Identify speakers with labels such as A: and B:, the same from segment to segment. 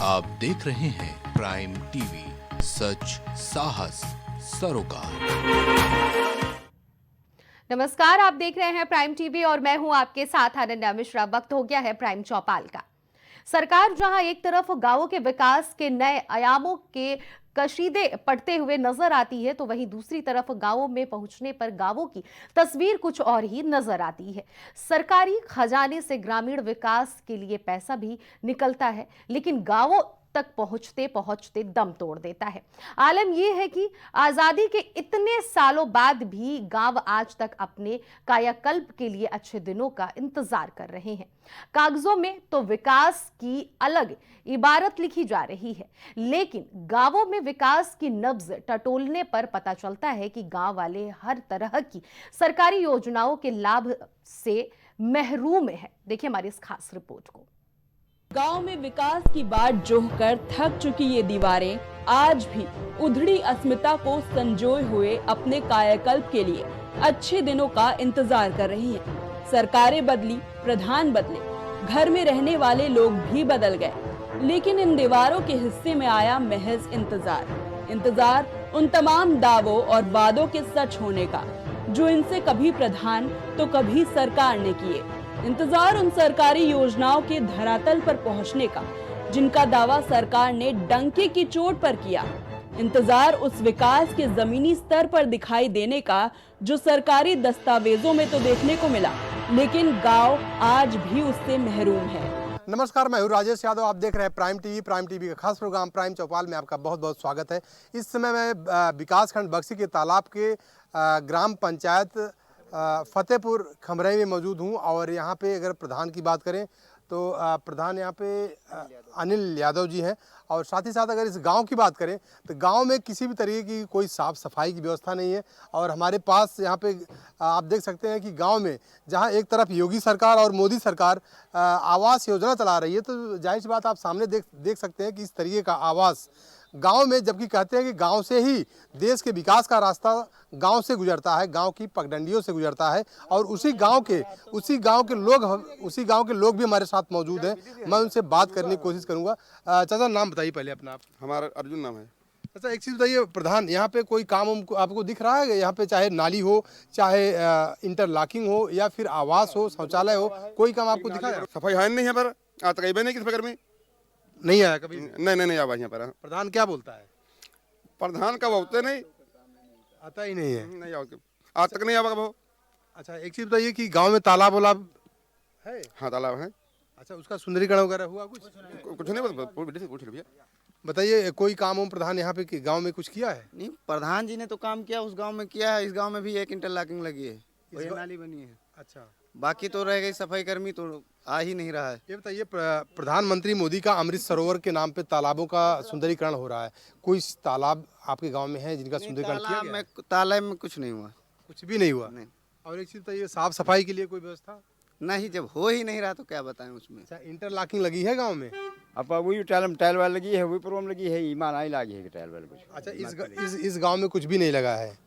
A: आप देख रहे हैं प्राइम टीवी, सच साहस सरोकार।
B: नमस्कार, आप देख रहे हैं प्राइम टीवी और मैं हूं आपके साथ अनन्या मिश्रा। वक्त हो गया है प्राइम चौपाल का। सरकार जहां एक तरफ गांवों के विकास के नए आयामों के कशीदे पढ़ते हुए नजर आती है, तो वहीं दूसरी तरफ गांवों में पहुंचने पर गांवों की तस्वीर कुछ और ही नजर आती है। सरकारी खजाने से ग्रामीण विकास के लिए पैसा भी निकलता है, लेकिन गांवों तक पहुंचते पहुंचते दम तोड़ देता है। आलम यह है कि आजादी के इतने सालों बाद भी गांव आज तक अपने कायाकल्प के लिए अच्छे दिनों का इंतजार कर रहे हैं। कागजों में तो विकास की अलग इबारत लिखी जा रही है, लेकिन गांवों में विकास की नब्ज टटोलने पर पता चलता है कि गांव वाले हर तरह की सरकारी योजनाओं के लाभ से महरूम है। देखिए हमारी इस खास रिपोर्ट को।
C: गांव में विकास की बाट जोहकर थक चुकी ये दीवारें आज भी उधड़ी अस्मिता को संजोए हुए अपने कायाकल्प के लिए अच्छे दिनों का इंतजार कर रही हैं। सरकारें बदली, प्रधान बदले, घर में रहने वाले लोग भी बदल गए, लेकिन इन दीवारों के हिस्से में आया महज इंतजार उन तमाम दावों और वादों के सच होने का जो इनसे कभी प्रधान तो कभी सरकार ने किए। इंतजार उन सरकारी योजनाओं के धरातल पर पहुंचने का जिनका दावा सरकार ने डंके की चोट पर किया। इंतजार उस विकास के जमीनी स्तर पर दिखाई देने का जो सरकारी दस्तावेजों में तो देखने को मिला, लेकिन गांव आज भी उससे महरूम है।
D: नमस्कार, मैं हूं राजेश यादव। आप देख रहे हैं प्राइम टीवी का खास प्रोग्राम प्राइम चौपाल में आपका बहुत बहुत स्वागत है। इस समय मैं विकासखंड बक्सी के तालाब के ग्राम पंचायत फतेहपुर खमरई में मौजूद हूं और यहाँ पे अगर प्रधान की बात करें तो प्रधान यहाँ पे अनिल यादव जी हैं। और साथ ही साथ अगर इस गांव की बात करें तो गांव में किसी भी तरीके की कोई साफ़ सफाई की व्यवस्था नहीं है। और हमारे पास यहाँ पे आप देख सकते हैं कि गांव में जहां एक तरफ योगी सरकार और मोदी सरकार आवास योजना चला रही है, तो जाहिर सी बात आप सामने देख सकते हैं कि इस तरीके का आवास गांव में, जबकि कहते हैं कि गांव से ही देश के विकास का रास्ता गांव से गुजरता है, गांव की पगडंडियों से गुजरता है। और उसी गांव के लोग भी हमारे साथ मौजूद हैं। मैं उनसे बात करने की कोशिश करूंगा। चाचा, नाम बताइए पहले अपना।
E: हमारा अर्जुन नाम है।
D: अच्छा, एक चीज़ बताइए प्रधान, यहाँ पे कोई काम आपको दिख रहा है? यहाँ पे चाहे नाली हो, चाहे इंटरलॉकिंग हो, या फिर आवास हो, शौचालय हो, कोई काम आपको दिखा है?
E: सफाई है नहीं यहाँ पर, आज तक नहीं किस प्रकार में
D: नहीं आया कभी?
E: नहीं आवा यहाँ पर।
D: प्रधान क्या बोलता है?
E: प्रधान का बोलते नहीं
D: आता ही नहीं है।
E: नहीं आज तक नहीं आवा।
D: अच्छा, एक चीज बताइए कि गांव में तालाब वालाब है?
E: हाँ, तालाब है।
D: अच्छा, उसका सुंदरीकरण वगैरह हुआ? कुछ
E: नहीं
D: बताइए, कोई काम हो प्रधान यहाँ पे गांव में कुछ किया है?
F: नहीं, प्रधान जी ने तो काम किया, उस गांव में किया है। इस गांव में भी एक इंटरलॉकिंग लगी है, नाली बनी है।
D: अच्छा,
F: बाकी तो रह गई सफाई कर्मी, तो आ ही नहीं रहा है।
D: ये बताइए, प्रधानमंत्री मोदी का अमृत सरोवर के नाम पे तालाबों का सुंदरीकरण हो रहा है, कोई तालाब आपके गांव में है जिनका सुंदरीकरण किया गया?
F: तालाब में कुछ नहीं हुआ,
D: कुछ भी नहीं हुआ।
F: नहीं।
D: और एक चीज बताइए, साफ सफाई के लिए कोई व्यवस्था
F: नहीं? जब हो ही नहीं रहा तो क्या बताएं उसमें।
D: अच्छा, इंटरलॉकिंग लगी है गाँव में?
G: अब वही टाइल वाल लगी है, वही प्रॉब्लम लगी है, ईमान आई लगी है टाइल वाल कुछ।
D: अच्छा, इस गाँव में कुछ भी नहीं लगा है।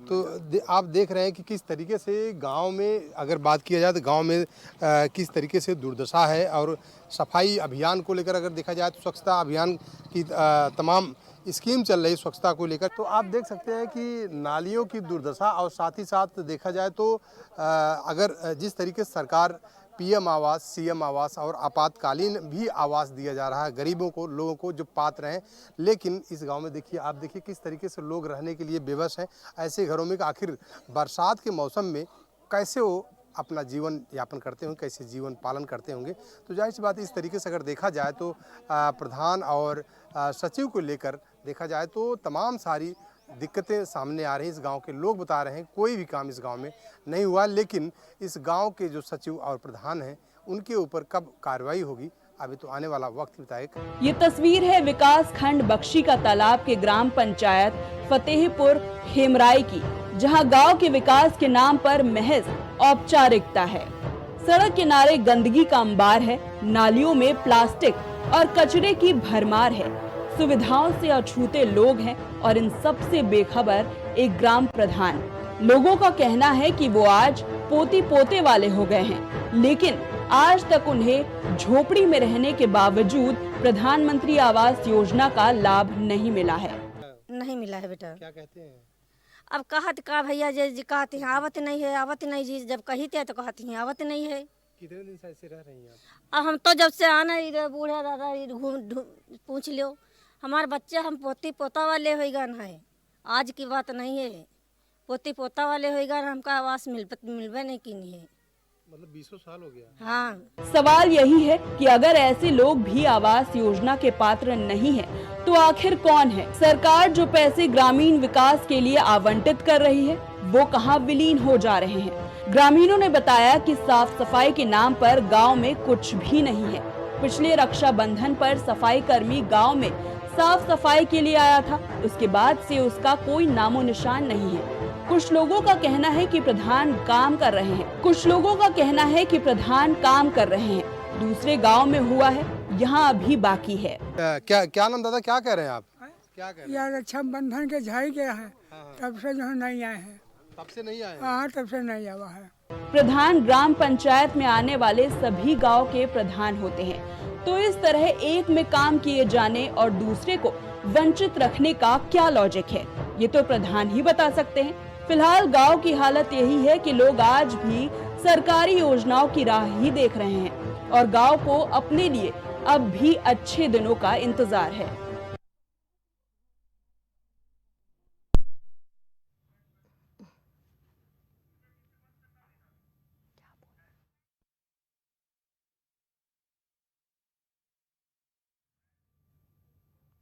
D: तो आप देख रहे हैं कि किस तरीके से गांव में अगर बात किया जाए तो गांव में किस तरीके से दुर्दशा है। और सफाई अभियान को लेकर अगर देखा जाए तो स्वच्छता अभियान की तमाम स्कीम चल रही स्वच्छता को लेकर। तो आप देख सकते हैं कि नालियों की दुर्दशा, और साथ ही साथ देखा जाए तो अगर जिस तरीके से सरकार पीएम आवास, सीएम आवास और आपातकालीन भी आवास दिया जा रहा है गरीबों को, लोगों को जो पात्र हैं, लेकिन इस गांव में देखिए, आप देखिए किस तरीके से लोग रहने के लिए बेबस हैं। ऐसे घरों में आखिर बरसात के मौसम में कैसे वो अपना जीवन यापन करते होंगे, कैसे जीवन पालन करते होंगे। तो जाहिर सी बात है, इस तरीके से अगर देखा जाए तो प्रधान और सचिव को लेकर देखा जाए तो तमाम सारी दिक्कतें सामने आ रही हैं। इस गांव के लोग बता रहे हैं कोई भी काम इस गांव में नहीं हुआ, लेकिन इस गांव के जो सचिव और प्रधान हैं उनके ऊपर कब कार्रवाई होगी, अभी तो आने वाला वक्त बताएगा।
C: ये तस्वीर है विकास खंड बक्शी का तालाब के ग्राम पंचायत फतेहपुर खेमराई की, जहां गांव के विकास के नाम पर महज औपचारिकता है। सड़क किनारे गंदगी का अंबार है, नालियों में प्लास्टिक और कचरे की भरमार है, सुविधाओं से अछूते लोग हैं और इन सब से बेखबर एक ग्राम प्रधान। लोगों का कहना है कि वो आज पोती पोते वाले हो गए हैं, लेकिन आज तक उन्हें झोपड़ी में रहने के बावजूद प्रधानमंत्री आवास योजना का लाभ नहीं मिला है।
H: नहीं मिला है बेटा।
D: क्या कहते हैं?
H: अब कहत का भैया जी कहते हैं आवत नहीं है, आवत नहीं जी, जब कही थे तो कहती हैं आवत नहीं है।
D: कितने दिन से ऐसे रह रही हैं आप?
H: अब हम तो जब से आना इधर बूढ़ा दादा पूछ लो, हमारे बच्चे हम पोती पोता वाले हो गए है, आज की बात नहीं है, पोती पोता वाले हो गए, हमका आवास मिलवे नहीं की है,
D: मतलब 20 साल हो गया।
H: हाँ।
C: सवाल यही है कि अगर ऐसे लोग भी आवास योजना के पात्र नहीं हैं, तो आखिर कौन है? सरकार जो पैसे ग्रामीण विकास के लिए आवंटित कर रही है, वो कहां विलीन हो जा रहे हैं? ग्रामीणों ने बताया कि साफ सफाई के नाम पर गांव में कुछ भी नहीं है। पिछले रक्षाबंधन पर सफाई कर्मी गांव में साफ सफाई के लिए आया था, उसके बाद से उसका कोई नामो निशान नहीं है। कुछ लोगों का कहना है कि प्रधान काम कर रहे हैं, दूसरे गांव में हुआ है, यहाँ अभी बाकी है।
D: क्या नाम दादा, क्या कह रहे हैं आप? क्या कह रहे हैं?
I: यार रक्षाबंधन के झाई गया है, तब से जो नहीं आए हैं।
D: तब से नहीं आए?
I: हाँ, तब से नहीं आया है।
C: प्रधान ग्राम पंचायत में आने वाले सभी गांव के प्रधान होते हैं, तो इस तरह एक में काम किए जाने और दूसरे को वंचित रखने का क्या लॉजिक है, ये तो प्रधान ही बता सकते हैं। फिलहाल गांव की हालत यही है कि लोग आज भी सरकारी योजनाओं की राह ही देख रहे हैं और गांव को अपने लिए अब भी अच्छे दिनों का इंतजार है।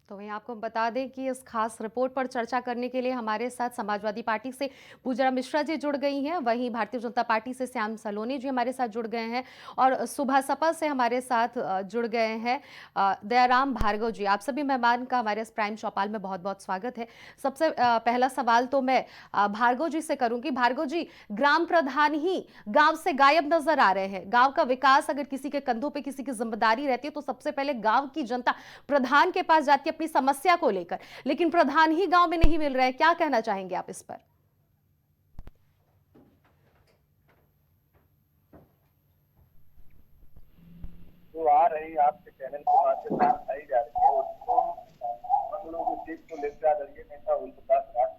B: तो वहीं आपको बता दें कि इस खास रिपोर्ट पर चर्चा करने के लिए हमारे साथ समाजवादी पार्टी से पूजा मिश्रा जी जुड़ गई हैं, वहीं भारतीय जनता पार्टी से श्याम सलोनी जी हमारे साथ जुड़ गए हैं और सुबह सपा से हमारे साथ जुड़ गए हैं दयाराम भार्गव जी। आप सभी मेहमान का हमारे इस प्राइम चौपाल में बहुत बहुत स्वागत है। सबसे पहला सवाल तो मैं भार्गव जी से करूंगी। भार्गव जी, ग्राम प्रधान ही गाँव से गायब नजर आ रहे हैं। गाँव का विकास अगर किसी के कंधों पर किसी की जिम्मेदारी रहती है तो सबसे पहले गाँव की जनता प्रधान के पास जाती है अपनी समस्या को लेकर, लेकिन प्रधान ही गांव में नहीं मिल रहे हैं। क्या कहना चाहेंगे आप इस पर?
J: जो आ रही आपके चैनल के माध्यम से आई जा रही है उसको हम लोग उस चीज को लेकर आदरणीय नेता ओमप्रकाश राज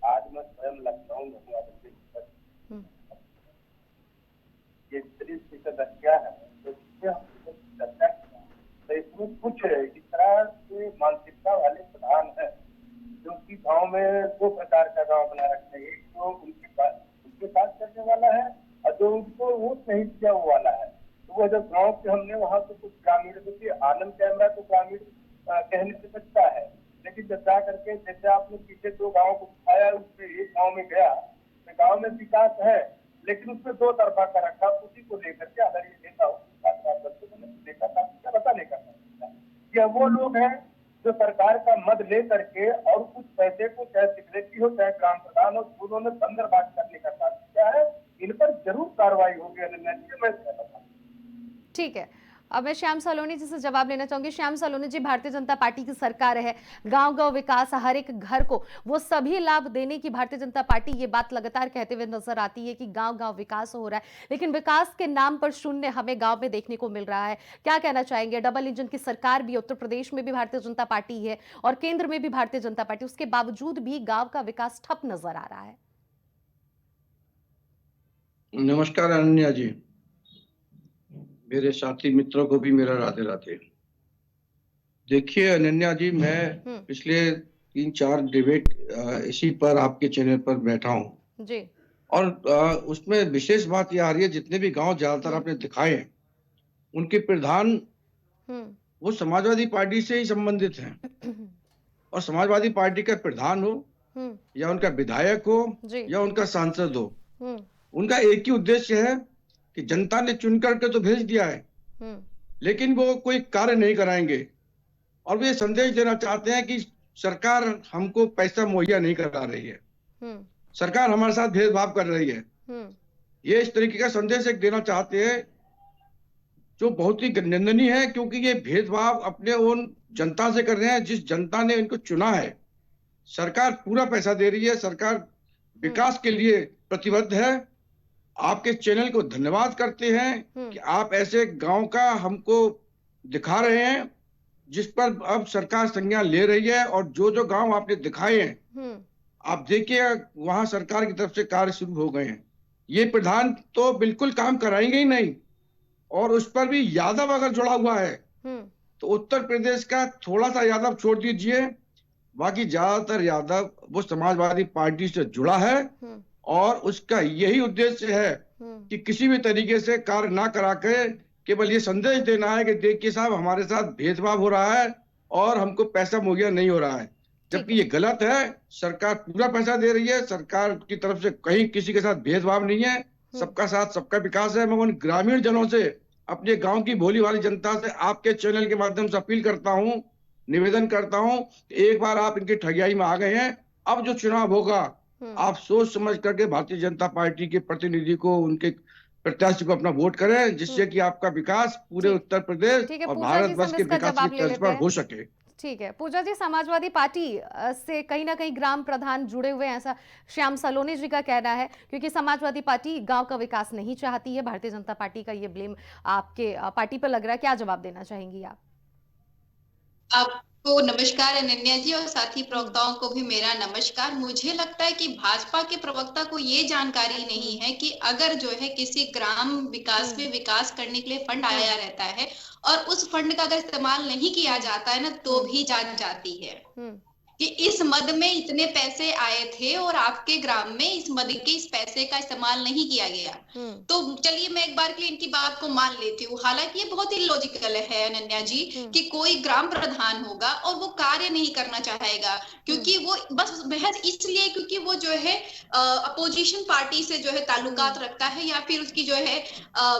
J: आज मैं स्वयं लखनऊ में ये 30% क्या है तो चर्चा तो इसमें कुछ इस तरह के मानसिकता वाले प्रधान हैं जो कि गांव में दो प्रकार का गांव बना रखते हैं, एक जो उनके साथ करने वाला है और जो उनको वोट नहीं दिया वो वाला है। तो वो जब गांव के हमने वहां से कुछ ग्रामीण देखिए आनंद कैमरा तो ग्रामीण कहने से बचता है, लेकिन जब जा करके जैसे आपने पीछे दो गाँव को दिखाया उसमें एक गाँव में गया तो गाँव में विकास है लेकिन उसमें दो तरफा का रखा, उसी को लेकर के अगर ये नेता नहीं कर सकता। ये वो लोग हैं जो सरकार का मद ले करके और कुछ पैसे को चाहे सेक्रेटरी हो चाहे ग्राम प्रधान हो उन्होंने बंदरबाज करने का काम किया है। इन पर जरूर कार्रवाई होगी।
B: ठीक है, अब मैं श्याम सलोनी जी से जवाब लेना चाहूंगी। श्याम सलोनी जी, भारतीय जनता पार्टी की सरकार है, गांव-गांव विकास, हर एक घर को वो सभी लाभ देने की भारतीय जनता पार्टी ये बात लगातार कहते हुए नजर आती है कि गांव-गांव विकास हो रहा है, लेकिन विकास के नाम पर शून्य हमें गांव में देखने को मिल रहा है। क्या कहना चाहेंगे? डबल इंजन की सरकार भी, उत्तर प्रदेश में भी भारतीय जनता पार्टी है और केंद्र में भी भारतीय जनता पार्टी, उसके बावजूद भी गाँव का विकास ठप नजर आ रहा है।
K: नमस्कार अनन्या जी, मेरे साथी मित्रों को भी मेरा राधे राधे। देखिए अनन्या जी, मैं पिछले 3-4 डिबेट इसी पर आपके चैनल पर बैठा हूँ
B: जी, और
K: उसमें विशेष बात ये आ रही है जितने भी गांव ज्यादातर आपने दिखाए हैं उनके प्रधान वो समाजवादी पार्टी से ही संबंधित हैं और समाजवादी पार्टी का प्रधान हो या उनका विधायक हो या उनका सांसद हो, उनका एक ही उद्देश्य है कि जनता ने चुन करके तो भेज दिया है लेकिन वो कोई कार्य नहीं कराएंगे और वे संदेश देना चाहते हैं कि सरकार हमको पैसा मुहैया नहीं करा रही है, सरकार हमारे साथ भेदभाव कर रही है। ये इस तरीके का संदेश एक देना चाहते हैं जो बहुत ही निंदनीय है, क्योंकि ये भेदभाव अपने उन जनता से कर रहे हैं जिस जनता ने इनको चुना है। सरकार पूरा पैसा दे रही है, सरकार विकास के लिए प्रतिबद्ध है आपके चैनल को धन्यवाद करते हैं कि आप ऐसे गांव का हमको दिखा रहे हैं जिस पर अब सरकार संज्ञान ले रही है। और जो जो गांव आपने दिखाए हैं, आप देखिए वहां सरकार की तरफ से कार्य शुरू हो गए हैं। ये प्रधान तो बिल्कुल काम कराएंगे ही नहीं, और उस पर भी यादव अगर जुड़ा हुआ है तो उत्तर प्रदेश का थोड़ा सा यादव छोड़ दीजिए, बाकी ज्यादातर यादव वो समाजवादी पार्टी से जुड़ा है और उसका यही उद्देश्य है कि किसी भी तरीके से कार्य ना करा के केवल ये संदेश देना है कि देखिए साहब हमारे साथ भेदभाव हो रहा है और हमको पैसा मुहैया नहीं हो रहा है, जबकि ये गलत है। सरकार पूरा पैसा दे रही है, सरकार की तरफ से कहीं किसी के साथ भेदभाव नहीं है, सबका साथ सबका विकास है। मैं उन ग्रामीण जनों से, अपने गांव की भोली भाली जनता से आपके चैनल के माध्यम से अपील करता हूं, निवेदन करता हूं, एक बार आप इनकी ठगियाई में आ गए हैं। अब जो चुनाव होगा आप सोच समझ करके भारतीय जनता पार्टी के प्रतिनिधि को, उनके प्रत्याशी को अपना वोट करें, जिससे कि आपका विकास पूरे उत्तर प्रदेश और भारतवर्ष के विकास की तर्ज पर हो सके।
B: ठीक है पूजा जी, समाजवादी पार्टी से कहीं ना कहीं ग्राम प्रधान जुड़े हुए हैं, ऐसा श्याम सलोनी जी का कहना है, क्योंकि समाजवादी पार्टी गांव का विकास नहीं चाहती है। भारतीय जनता पार्टी का ये ब्लेम आपके पार्टी पर लग रहा है, क्या जवाब देना चाहेंगी आप?
L: आपको नमस्कार अनन्या जी, और साथी प्रवक्ताओं को भी मेरा नमस्कार। मुझे लगता है कि भाजपा के प्रवक्ता को ये जानकारी नहीं है कि अगर जो है किसी ग्राम विकास में विकास करने के लिए फंड आया रहता है और उस फंड का अगर इस्तेमाल नहीं किया जाता है ना, तो भी जान जाती है कि इस मद में इतने पैसे आए थे और आपके ग्राम में इस मद के इस पैसे का इस्तेमाल नहीं किया गया। तो चलिए मैं एक बार के लिए इनकी बात को मान लेती हूँ। हालांकि ये बहुत ही लॉजिकल है अनन्या जी कि कोई ग्राम प्रधान होगा और वो कार्य नहीं करना चाहेगा, क्योंकि वो बस महज इसलिए क्योंकि वो जो है अपोजिशन पार्टी से जो है ताल्लुकात रखता है या फिर उसकी जो है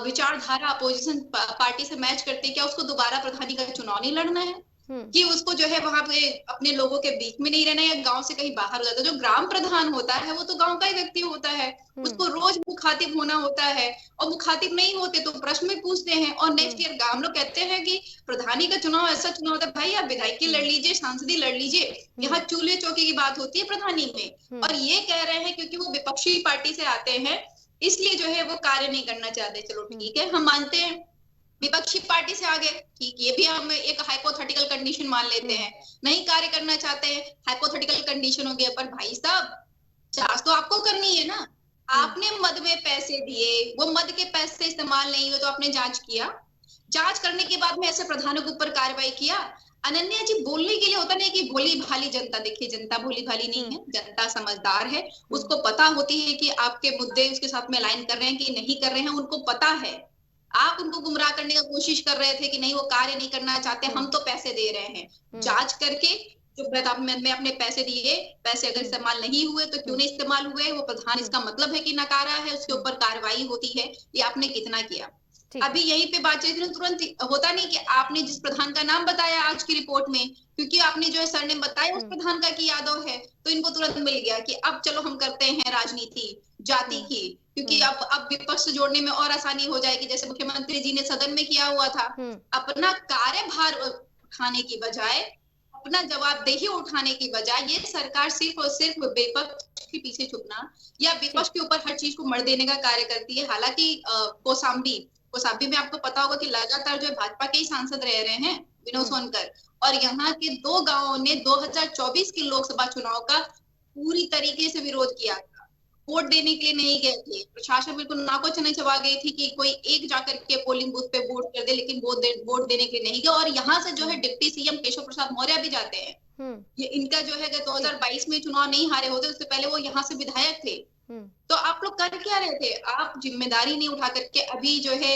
L: विचारधारा अपोजिशन पार्टी से मैच करते, क्या उसको दोबारा प्रधानी का चुनाव नहीं लड़ना है, कि उसको जो है वहां पे अपने लोगों के बीच में नहीं रहना या गांव से कहीं बाहर हो जाता है। जो ग्राम प्रधान होता है वो तो गांव का ही व्यक्ति होता है, उसको रोज मुखातिब होना होता है, और मुखातिब नहीं होते तो प्रश्न में पूछते हैं। और नेक्स्ट ईयर हम लोग कहते हैं कि प्रधानी का चुनाव ऐसा चुनाव होता है, भाई आप विधायकी लड़ लीजिए, सांसदी लड़ लीजिए, यहाँ चूल्हे चौके की बात होती है प्रधानी में। और ये कह रहे हैं क्योंकि वो विपक्षी पार्टी से आते हैं इसलिए जो है वो कार्य नहीं करना चाहते। चलो ठीक है, हम मानते हैं विपक्षी पार्टी से आगे, ठीक, ये भी हम एक हाइपोथेटिकल कंडीशन मान लेते हैं। नहीं कार्य करना चाहते हैं, हाइपोथेटिकल कंडीशन हो गया, पर भाई साहब जांच तो आपको करनी है ना। आपने मद में पैसे दिए, वो मद के पैसे इस्तेमाल नहीं हुए तो आपने जांच किया, जांच करने के बाद में ऐसे प्रधानों के ऊपर कार्रवाई किया। अनन्या जी, बोलने के लिए होता नहीं कि भोली भाली जनता, देखिए जनता भोली भाली नहीं है, जनता समझदार है, उसको पता होती है कि आपके मुद्दे उसके साथ में अलाइन कर रहे हैं कि नहीं कर रहे हैं, उनको पता है। आप उनको गुमराह करने की कोशिश कर रहे थे कि नहीं वो कार्य नहीं करना चाहते, हम तो पैसे दे रहे हैं, जांच करके जो मैं अपने पैसे दिए, पैसे अगर इस्तेमाल नहीं हुए तो क्यों नहीं इस्तेमाल हुए, वो प्रधान इसका मतलब है कि नकारा है, उसके ऊपर कार्रवाई होती है, ये आपने कितना किया। अभी यहीं पे बातचीत तुरंत होता नहीं कि आपने जिस प्रधान का नाम बताया आज की रिपोर्ट में, क्योंकि आपने जो है सरनेम बताया उस प्रधान का कि यादव है, तो इनको तुरंत मिल गया कि अब चलो हम करते हैं राजनीति जाति की, क्योंकि अब विपक्ष जोड़ने में और आसानी हो जाएगी, जैसे मुख्यमंत्री जी ने सदन में किया हुआ था। अपना कार्यभार उठाने की बजाय, अपना जवाबदेही उठाने की बजाय ये सरकार सिर्फ और सिर्फ विपक्ष के पीछे छुपना या विपक्ष के ऊपर हर चीज को मर देने का कार्य करती है। हालांकि कौशाम्बी में आपको पता होगा कि लगातार जो भाजपा के ही सांसद रह रहे हैं, विनोद सोनकर, और यहाँ के 2 गांवों ने 2024 के लोकसभा चुनाव का पूरी तरीके से विरोध किया था, वोट देने के लिए नहीं गए थे। प्रशासन बिल्कुल नाको चने चबा गई थी कि कोई एक जाकर के पोलिंग बूथ पे वोट कर दे, लेकिन वोट देने के लिए नहीं गए। और यहाँ से जो है डिप्टी सीएम केशव प्रसाद मौर्य भी जाते हैं। ये इनका जो है 2022 में चुनाव नहीं हारे होते, उससे पहले वो यहाँ से विधायक थे। तो आप लोग कर क्या रहे थे? आप जिम्मेदारी नहीं उठा करके अभी जो है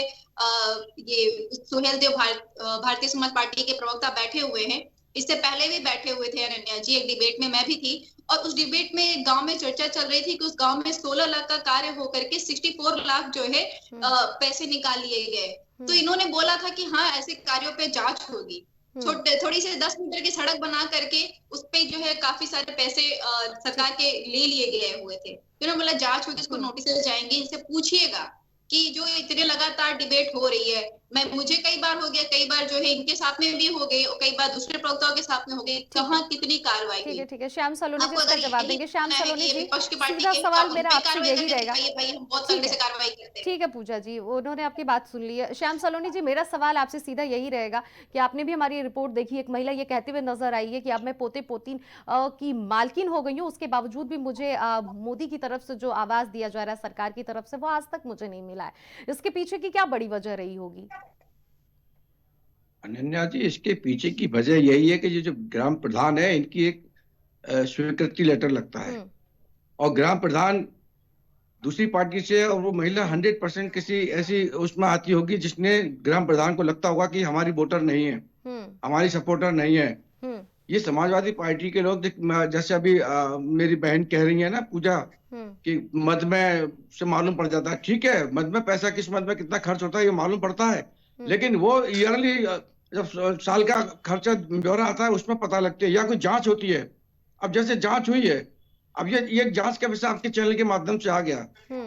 L: ये सुहेल देव भारतीय समाज पार्टी के प्रवक्ता बैठे हुए हैं, इससे पहले भी बैठे हुए थे अनन्या जी, एक डिबेट में मैं भी थी, और उस डिबेट में गांव में चर्चा चल रही थी कि उस गांव में 16 लाख का कार्य होकर के 64 लाख जो है पैसे निकाल लिए गए। तो इन्होंने बोला था कि हाँ ऐसे कार्यों पे जांच होगी। थोड़ी से 10 मीटर की सड़क बना करके उस पे जो है काफी सारे पैसे सरकार के ले लिए गए हुए थे। तो इन्होंने बोला जांच होगी, इसको नोटिस जाएंगे, इनसे पूछिएगा कि जो इतने लगातार डिबेट हो रही है मुझे कई बार हो गया, कई बार जो है इनके साथ में भी हो गई और कई बार दूसरे प्रवक्ताओं के साथ में हो गई। कहाँ कितनी कार्रवाई हुई?
B: ठीक है, श्याम सलोनी जी
L: आपको
B: इसका
L: अगर
B: जवाब
L: यही
B: देंगे। श्याम
L: मानना है
B: सलोनी
L: कि
B: जी,
L: विपक्ष की पार्टी
B: सीधा
L: के
B: सवाल
L: उन
B: मेरा
L: पे
B: आपसे
L: कार्रवाई
B: यही
L: करने
B: रहेगा।
L: दिखाइए भाई, हम बहुत
B: ठीक
L: तगड़े
B: है,
L: से कार्रवाई करते हैं।
B: ठीक है पूजा जी, उन्होंने आपकी बात सुन ली है। श्याम सलोनी जी, मेरा सवाल आपसे सीधा यही रहेगा कि आपने भी हमारी रिपोर्ट देखी, एक महिला ये कहते हुए नजर आई है कि अब मैं पोते पोतीन की मालकिन हो गई हूँ, उसके बावजूद भी मुझे मोदी की तरफ से जो आवाज दिया जा रहा है सरकार की तरफ से, वो आज तक मुझे नहीं मिला है। इसके पीछे की क्या बड़ी वजह रही होगी?
K: अनन्या जी, इसके पीछे की वजह यही है कि ये जो ग्राम प्रधान है, इनकी एक स्वीकृति लेटर लगता है और ग्राम प्रधान दूसरी पार्टी से, और वो महिला 100% किसी ऐसी उसमें आती होगी जिसने ग्राम प्रधान को लगता होगा कि हमारी वोटर नहीं है, हमारी सपोर्टर नहीं है। ये समाजवादी पार्टी के लोग, जैसे अभी मेरी बहन कह रही है ना पूजा, कि मद में से मालूम पड़ जाता है। ठीक है, मद में पैसा किस मद में कितना खर्च होता है ये मालूम पड़ता है, लेकिन वो ईयरली जब साल का खर्चा ब्यौरा आता है उसमें पता लगती है, या कोई जांच होती है। अब जैसे जांच हुई है, अब ये जांच का विषय आपके चैनल के माध्यम से आ गया,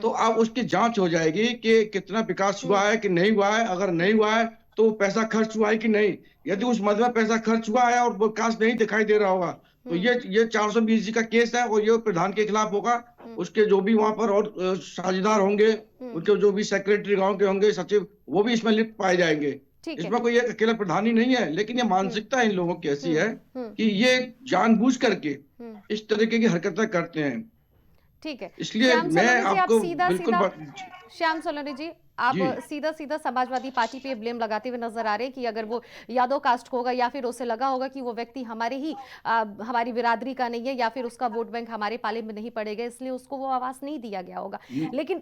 K: तो अब उसकी जांच हो जाएगी कि कितना विकास हुआ है कि नहीं हुआ है। अगर नहीं हुआ है तो पैसा खर्च हुआ है कि नहीं। यदि उस मद में पैसा खर्च हुआ है और विकास नहीं दिखाई दे रहा होगा, तो ये 420 का केस है और ये प्रधान के खिलाफ होगा। उसके जो भी वहां पर और साझेदार होंगे, उनके जो भी सेक्रेटरी गांव के होंगे, सचिव, वो भी इसमें लिप्त पाए जाएंगे। इसमें कोई एक अकेला प्रधान ही नहीं है, लेकिन ये मानसिकता इन लोगों की ऐसी है कि ये जानबूझ करके इस तरीके की हरकतें करते हैं।
B: ठीक है,
K: इसलिए मैं आपको बिल्कुल
B: श्याम सलोनी जी, आप सीधा सीधा समाजवादी पार्टी पे ब्लेम लगाते हुए नजर आ रहे हैं कि अगर वो यादव कास्ट होगा या फिर उसे लगा होगा कि वो व्यक्ति हमारी बिरादरी का नहीं है या फिर उसका वोट बैंक हमारे पाले में नहीं पड़ेगा, इसलिए उसको वो आवाज नहीं दिया गया होगा। लेकिन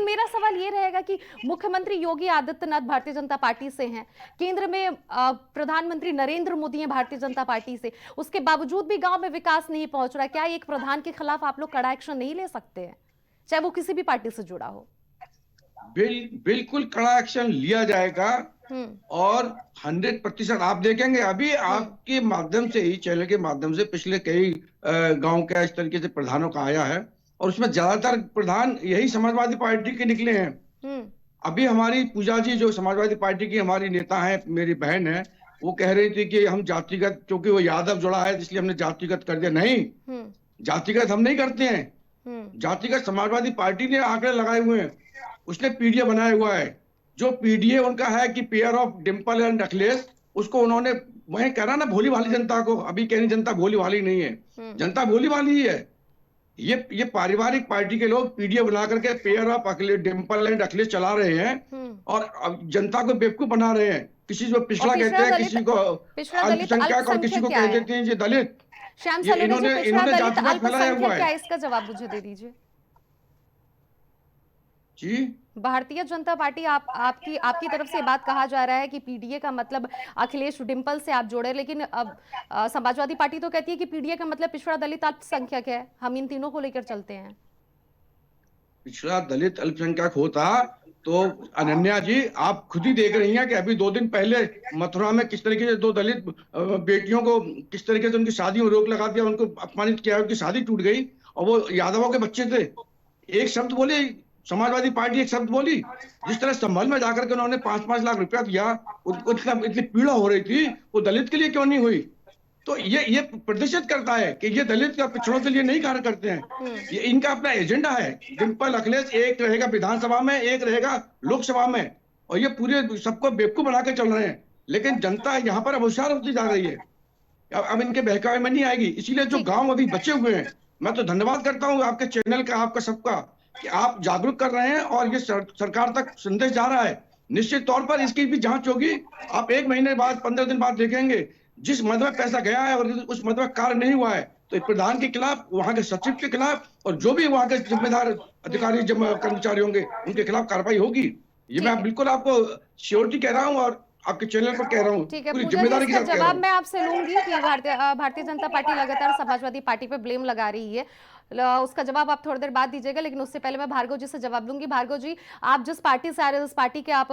B: मेरा सवाल ये रहेगा कि मुख्यमंत्री योगी आदित्यनाथ भारतीय जनता पार्टी से हैं, केंद्र में प्रधानमंत्री नरेंद्र मोदी हैं भारतीय जनता पार्टी से, उसके बावजूद भी गाँव में विकास नहीं पहुंच रहा। क्या एक प्रधान के खिलाफ आप लोग कड़ा एक्शन नहीं ले सकते हैं, चाहे वो किसी भी पार्टी से जुड़ा हो?
K: बिल्कुल कड़ा एक्शन लिया जाएगा और 100% आप देखेंगे। अभी आपके माध्यम से ही, चैनल के माध्यम से पिछले कई गांव का इस तरीके से प्रधानों का आया है और उसमें ज्यादातर प्रधान यही समाजवादी पार्टी के निकले हैं। अभी हमारी पूजा जी जो समाजवादी पार्टी की हमारी नेता है, मेरी बहन है, वो कह रही थी कि हम जातिगत, क्योंकि वो यादव जुड़ा है इसलिए हमने जातिगत कर दिया। नहीं, जातिगत हम नहीं करते हैं। जातिगत समाजवादी पार्टी ने आंकड़े लगाए हुए हैं, उसने पीडीए बनाया हुआ है। जो पीडीए उनका है कि pair of Dimple and Akhilesh, उसको उन्होंने वही कह रहा ना भोली भाली जनता को। अभी कहनी जनता भोली भाली नहीं है, जनता भोली भाली ही है। ये पारिवारिक पार्टी के लोग पीडीए बना करके pair of Akhilesh, Dimple and Akhilesh चला रहे हैं और जनता को बेवकूफ बना रहे हैं। किसी को पिछड़ा कहते हैं, किसी को अल्पसंख्यक और किसी को कह देते हैं ये दलित। इन्होंने जातिवाद फैलाया हुआ है।
B: इसका जवाब मुझे दे दीजिए
K: जी।
B: भारतीय जनता पार्टी आपकी तरफ से बात कहा जा रहा है कि पीडीए का मतलब अखिलेश डिंपल से आप जोड़े, लेकिन अब समाजवादी पार्टी तो कहती है कि पीडीए का मतलब पिछड़ा दलित अल्पसंख्यक है, हम इन तीनों को लेकर चलते हैं।
K: पिछड़ा दलित अल्पसंख्यक होता तो अनन्या जी आप खुद ही देख रही हैं कि अभी 2 दिन पहले मथुरा में किस तरीके से 2 दलित बेटियों को किस तरीके से उनकी शादी में रोक लगा दिया, उनको अपमानित किया, उनकी शादी टूट गई और वो यादवों के बच्चे थे। एक शब्द बोले समाजवादी पार्टी, एक शब्द बोली। जिस तरह संभल में जाकर के उन्होंने 5-5 लाख रुपया दिया, इतनी पीड़ा हो रही थी, वो दलित के लिए क्यों नहीं हुई? तो ये प्रदर्शित करता है कि ये दलित का पिछड़ों के लिए नहीं कार्य करते हैं। ये इनका अपना एजेंडा है। डिंपल अखिलेश एक रहेगा विधानसभा में, एक रहेगा लोकसभा में, और ये पूरे सबको बेवकूफ बना के चल रहे हैं। लेकिन जनता यहाँ पर अब होशियार होती जा रही है, अब इनके बहकावे में नहीं आएगी। इसीलिए जो गाँव अभी बचे हुए हैं, मैं तो धन्यवाद करता हूँ आपके चैनल का, आपका सबका, कि आप जागरूक कर रहे हैं और ये सरकार तक संदेश जा रहा है। निश्चित तौर पर इसकी भी जांच होगी। आप 1 महीने बाद, 15 दिन बाद देखेंगे जिस मद में पैसा गया है और उस मद में कार्य नहीं हुआ है, तो प्रधान के खिलाफ, वहां के सचिव के खिलाफ और जो भी वहां के जिम्मेदार अधिकारी कर्मचारी होंगे उनके खिलाफ कार्रवाई होगी। ये मैं बिल्कुल आपको श्योरिटी कह रहा हूँ और आपके चैनल पर कह रहा हूँ, पूरी जिम्मेदारी के साथ कह रहा हूँ।
B: जवाब मैं आपसे लूंगी कि भारतीय जनता पार्टी लगातार समाजवादी पार्टी पे ब्लेम लगा रही है। उसका जवाब आप थोड़ी देर बाद दीजिएगा, लेकिन उससे पहले मैं भार्गव जी से जवाब लूंगी। भार्गव जी, आप जिस पार्टी से आ रहे हैं, उस पार्टी के आप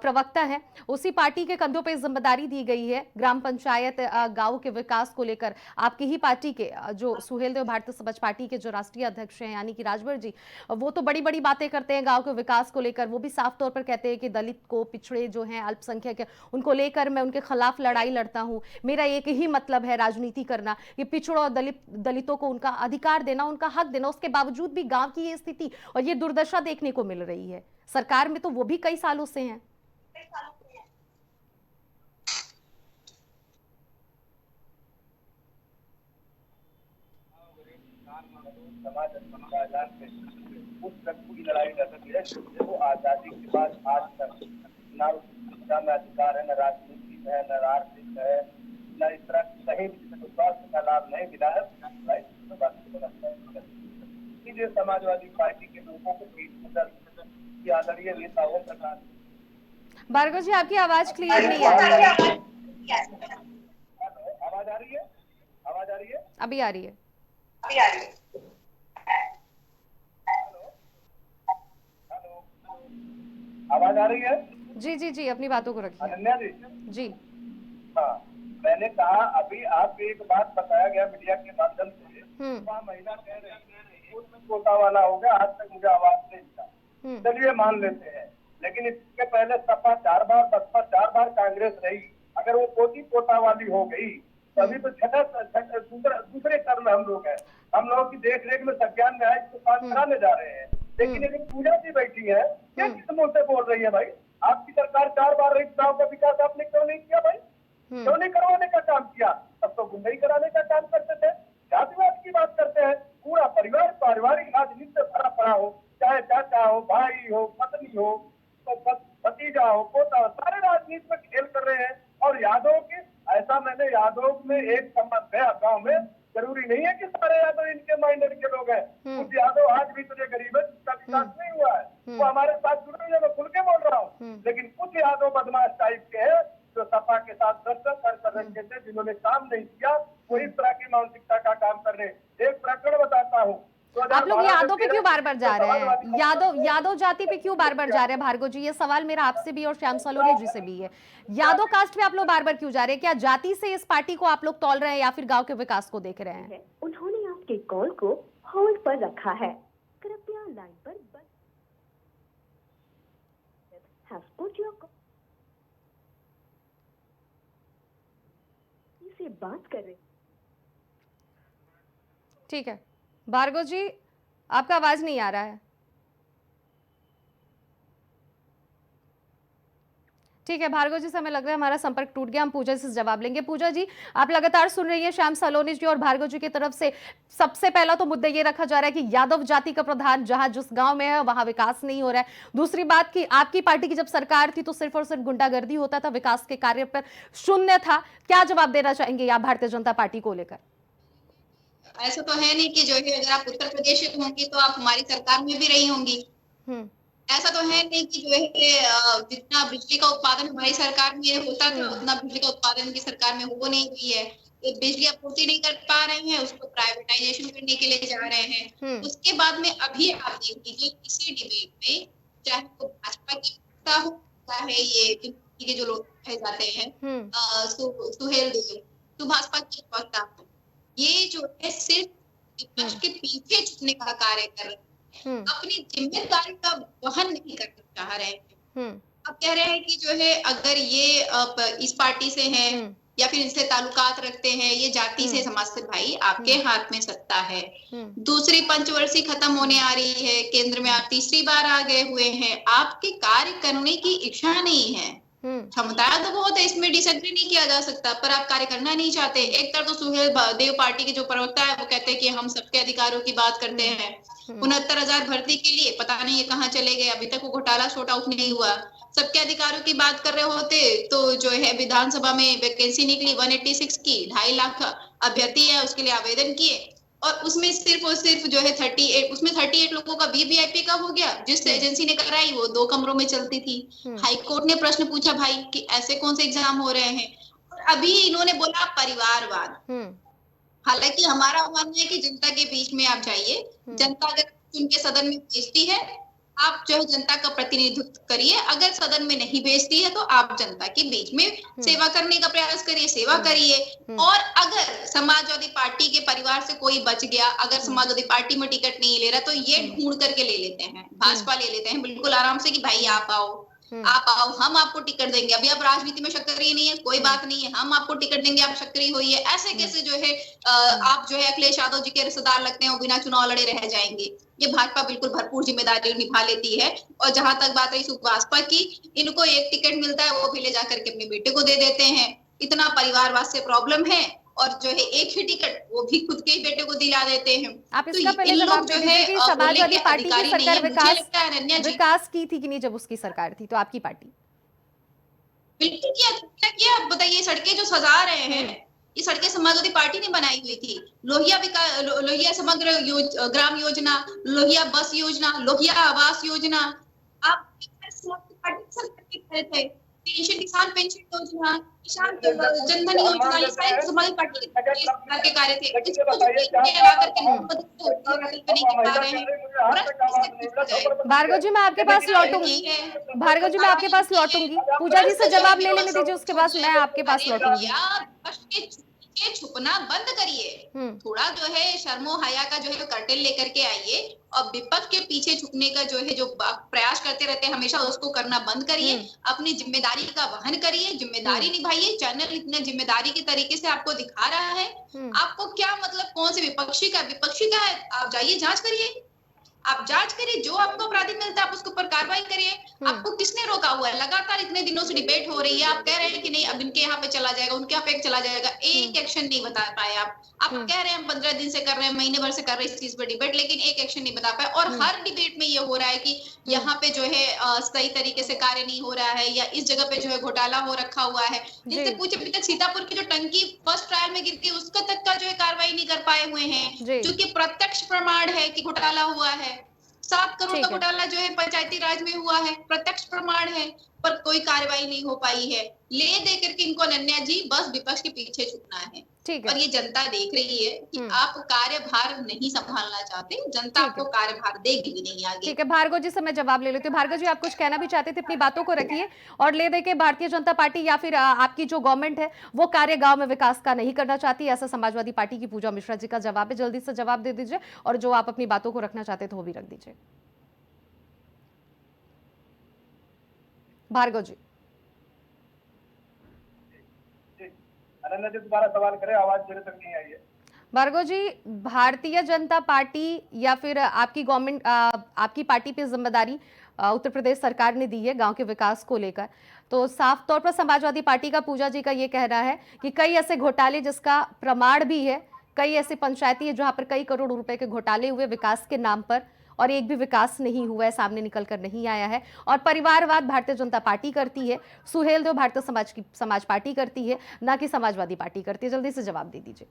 B: प्रवक्ता हैं, उसी पार्टी के कंधों पे जिम्मेदारी दी गई है ग्राम पंचायत गांव के विकास को लेकर। आपकी ही पार्टी के जो सुहेल देव भारतीय समाज पार्टी के जो राष्ट्रीय अध्यक्ष हैं यानी कि राजभर जी, वो तो बड़ी बड़ी बातें करते हैं गांव के विकास को लेकर। वो भी साफ तौर पर कहते हैं कि दलित को, पिछड़े जो हैं, अल्पसंख्यक है, उनको लेकर मैं उनके खिलाफ लड़ाई लड़ता हूं। मेरा एक ही मतलब है राजनीति करना, कि पिछड़ों और दलितों को उनका अधिकार देना, उनका हक देना। उसके बावजूद भी गांव की ये स्थिति और ये दुर्दशा देखने को मिल रही है। सरकार में तो वो भी कई सालों से हैं।
J: उस तक की लड़ाई लड़ रही है जो आजादी के बाद आज तक ना शिक्षा में अधिकार है, न राजनीति है, न आर्थिक है, न इस तरह कहीं स्वास्थ्य का लाभ नहीं मिला है। इसलिए समाजवादी पार्टी के लोगों को की आदरणीय नेता ओम प्रकाश।
B: भार्गव जी, आपकी आवाज क्लियर नहीं आ रही है।
J: आवाज आ रही है? आवाज आ रही है?
B: अभी आ रही है।
J: आवाज आ रही है?
B: जी जी जी, अपनी बातों को रखिए।
J: अनन्या जी
B: जी,
J: हाँ, मैंने कहा अभी आपको एक बात बताया गया मीडिया के माध्यम से, वहाँ महिला कह रही है कोटा वाला हो गया, आज तक मुझे आवाज नहीं मिला। चलिए मान लेते हैं, लेकिन इसके पहले सपा 4 बार, बसपा 4 बार कांग्रेस रही। अगर वो पोती पोता वाली हो गई तो अभी तो दूसरे टर्म हम लोग हैं। हम लोगों की देख रेख में संज्ञान न्याय को काम कराने जा रहे हैं। लेकिन यदि पूजा जी बैठी है, क्या किस मुंह से बोल रही है भाई? आपकी सरकार 4 बार रही, गाँव का विकास आपने क्यों नहीं किया भाई? क्यों नहीं करवाने का काम किया? तब तो गुंडई कराने का काम करते थे। जातिवाद की बात करते हैं। पूरा परिवार पारिवारिक राजनीति से भरा पड़ा हो, चाहे चाचा हो, भाई हो, पत्नी हो, तो भतीजा हो, पोता हो, सारे राजनीति में खेल कर रहे हैं। और यादव की ऐसा, मैंने यादव में एक संबंध है गाँव में, जरूरी नहीं है कि सारे यादव इनके माइंडेड के लोग हैं। कुछ यादव आज भी तुझे गरीब है, जिसका विकास नहीं हुआ है, वो हमारे साथ जुड़े हुए, मैं खुल के बोल रहा हूँ। लेकिन कुछ यादव बदमाश टाइप के हैं जो सपा के साथ भ्रष्टाचार कर रखे थे, जिन्होंने काम नहीं किया, वो इस तरह की मानसिकता का काम कर रहे हैं। एक प्रकरण बताता हूँ।
B: आप लोग यादव पे क्यों बार बार जा रहे हैं? यादव जाति पे क्यों बार बार जा रहे हैं भार्गव जी? ये सवाल मेरा आपसे भी और श्याम सलोनी जी से भी है। यादव कास्ट पे आप लोग बार बार क्यों जा रहे हैं? क्या जाति से इस पार्टी को आप लोग तौल रहे हैं या फिर गांव के विकास को देख रहे हैं?
M: उन्होंने आपके कॉल को होल्ड पर रखा है, कृपया लाइन पर से बात कर रहे।
B: ठीक है भार्गव जी, आपका आवाज नहीं आ रहा है। ठीक है भार्गव जी से हमें लग रहा है हमारा संपर्क टूट गया। हम पूजा से जवाब लेंगे। पूजा जी, आप लगातार सुन रही हैं श्याम सलोनी जी और भार्गव जी की तरफ से। सबसे पहला तो मुद्दा ये रखा जा रहा है कि यादव जाति का प्रधान जहां जिस गांव में है वहां विकास नहीं हो रहा है। दूसरी बात कि आपकी पार्टी की जब सरकार थी तो सिर्फ और सिर्फ गुंडागर्दी होता था, विकास के कार्य पर शून्य था। क्या जवाब देना चाहेंगे आप भारतीय जनता पार्टी को लेकर?
L: ऐसा तो है नहीं कि जो है अगर आप उत्तर प्रदेश में होंगी तो आप हमारी सरकार में भी रही होंगी। ऐसा तो है नहीं कि जो है जितना बिजली का उत्पादन हमारी सरकार में होता था उतना बिजली का उत्पादन की सरकार में हो नहीं रही है। बिजली आपूर्ति नहीं कर पा रहे हैं, उसको प्राइवेटाइजेशन करने के लिए जा रहे हैं। उसके बाद में अभी आप देख लीजिए किसी डिबेट में, चाहे वो भाजपा की हो, चाहे ये के जो लोग कहे जाते हैं सुहेल देव, तो भाजपा की वक्ता, ये जो है सिर्फ विपक्ष के पीछे छुपने का कार्य कर रहे हैं, अपनी जिम्मेदारी का वहन नहीं करना चाह रहे हैं। अब कह रहे हैं कि जो है अगर ये इस पार्टी से हैं या फिर इनसे ताल्लुकात रखते हैं, ये जाति से समाज से, भाई आपके हाथ में सत्ता है। दूसरी पंचवर्षीय खत्म होने आ रही है, केंद्र में आप तीसरी बार आ गए हुए हैं, आपके कार्य करने की इच्छा नहीं है। क्षमता तो बहुत है, इसमें डिसएग्री नहीं किया जा सकता, पर आप कार्य करना नहीं चाहते। एक तरफ तो सुहेल देव पार्टी के जो प्रवक्ता है वो कहते हैं कि हम सबके अधिकारों की बात करते हैं। 69,000 भर्ती के लिए पता नहीं ये कहाँ चले गए, अभी तक वो घोटाला शॉर्ट आउट नहीं हुआ। सबके अधिकारों की बात कर रहे होते तो जो है विधानसभा में वैकेंसी निकली 186 की, 2.5 लाख अभ्यर्थी है, उसके लिए आवेदन किए और उसमें सिर्फ और सिर्फ जो है 38 लोगों का वीवीआईपी का हो गया। जिस एजेंसी ने कराई वो 2 कमरों में चलती थी। हाई कोर्ट ने प्रश्न पूछा भाई कि ऐसे कौन से एग्जाम हो रहे हैं, और अभी इन्होंने बोला परिवारवाद। हालांकि हमारा मानना है कि जनता के बीच में आप जाइए, जनता अगर चुन के सदन में भेजती है, आप जो है जनता का प्रतिनिधित्व करिए, अगर सदन में नहीं भेजती है तो आप जनता के बीच में सेवा करने का प्रयास करिए, सेवा करिए। और अगर समाजवादी पार्टी के परिवार से कोई बच गया, अगर समाजवादी पार्टी में टिकट नहीं ले रहा, तो ये ढूंढ करके ले लेते हैं, भाजपा ले लेते हैं बिल्कुल आराम से कि भाई आप आओ, हम आपको टिकट देंगे। अभी आप राजनीति में सक्रिय नहीं है, कोई बात नहीं है, हम आपको टिकट देंगे, आप सक्रिय होइए। ऐसे कैसे जो है आप जो है अखिलेश यादव जी के रिश्तेदार लगते हैं, वो बिना चुनाव लड़े रह जाएंगे। ये भाजपा बिल्कुल भरपूर जिम्मेदारी निभा लेती है। और जहां तक बात रही सुभाषपा की, इनको एक टिकट मिलता है, वो भी ले जाकर के अपने बेटे को दे देते हैं। इतना परिवारवाद से प्रॉब्लम है, और जो है एक ही टिकट वो भी खुद के ही बेटे को दिला देते हैं।
B: आप इसका पहले जवाब दे दीजिए कि समाजवादी पार्टी की सरकार विकास की थी कि नहीं जब उसकी सरकार थी, तो आपकी पार्टी
L: बिल्कुल किया। आप बताइए, सड़कें जो सजा रहे हैं, ये सड़कें समाजवादी पार्टी ने बनाई हुई थी। लोहिया समग्र ग्राम योजना, लोहिया बस योजना, लोहिया आवास योजना, आप थे। पेंशन, किसान पेंशन योजना, किसान जनधन योजना, ये सारे समाजवादी पार्टी के कार्य थे।
B: भार्गव जी मैं आपके पास लौटूंगी, भार्गव जी मैं आपके पास लौटूंगी, पूजा जी से जवाब ले लेने दीजिए, उसके बाद मैं आपके पास लौटूंगी।
L: छुपना बंद करिए, थोड़ा जो है शर्मो हया का जो है कर्टेन लेकर के आइए, और विपक्ष के पीछे छुपने का जो है जो प्रयास करते रहते हैं हमेशा, उसको करना बंद करिए। अपनी जिम्मेदारी का वहन करिए, जिम्मेदारी निभाइए। चैनल इतने जिम्मेदारी के तरीके से आपको दिखा रहा है, आपको क्या मतलब कौन से विपक्षी का है, आप जाइए जांच करिए, आप जांच करिए, जो आपको अपराधी मिलता है आप उसके ऊपर कार्रवाई करिए। आपको किसने रोका हुआ है? लगातार इतने दिनों से डिबेट हो रही है, आप कह रहे हैं कि नहीं अब इनके यहाँ पे चला जाएगा, उनके यहाँ पे चला जाएगा, एक एक्शन नहीं बता पाए आप कह रहे हैं हम 15 दिन से कर रहे हैं, महीने भर से कर रहे हैं इस चीज पर डिबेट, लेकिन एक एक्शन नहीं बता पाए। और हर डिबेट में ये हो रहा है कि यहाँ पे जो है सही तरीके से कार्य नहीं हो रहा है, या इस जगह पे जो है घोटाला हो रखा हुआ है। जिससे पूछे अभी तक सीतापुर की जो टंकी फर्स्ट ट्रायल में गिर गई, उसका तक का जो है कार्रवाई नहीं कर पाए हुए हैं, जो कि प्रत्यक्ष प्रमाण है कि घोटाला हुआ है। 7 करोड़ का घोटाला जो है पंचायती राज में हुआ है, प्रत्यक्ष प्रमाण है, पर कोई कार्रवाई नहीं हो पाई है। ले दे करके इनको अनन्या जी बस विपक्ष के पीछे छुपना है। और ये जनता देख रही है कि आप कार्यभार नहीं संभालना चाहते, जनता आपको कार्यभार देगी भी नहीं आगे।
B: ठीक है, भार्गव जी से मैं जवाब ले लेती हूँ। भार्गव जी आप कुछ कहना भी चाहते थे, अपनी बातों को रखिए, और ले दे के भारतीय जनता पार्टी या फिर आपकी जो गवर्नमेंट है वो कार्य गांव में विकास का नहीं करना चाहती, ऐसा समाजवादी पार्टी की पूजा मिश्रा जी का जवाब है। जल्दी से जवाब दे दीजिए, और जो आप अपनी बातों को रखना चाहते थे वो भी रख दीजिए। भार्गव जी
J: अनन्या जी दोबारा सवाल करें, आवाज मेरे तक नहीं आई है।
B: भार्गव जी, भारतीय जनता पार्टी या फिर आपकी गवर्नमेंट, आपकी पार्टी पे जिम्मेदारी उत्तर प्रदेश सरकार ने दी है गांव के विकास को लेकर, तो साफ तौर पर समाजवादी पार्टी का पूजा जी का ये कहना है कि कई ऐसे घोटाले जिसका प्रमाण भी है, कई ऐसी पंचायती है जहां पर कई करोड़ रुपए के घोटाले हुए विकास के नाम पर, और एक भी विकास नहीं हुआ है, सामने निकल कर नहीं आया है। और परिवारवाद भारतीय जनता पार्टी करती है, सुहेलदेव भारतीय समाज पार्टी करती है, ना कि समाजवादी पार्टी करती है। जल्दी से जवाब दे दीजिए।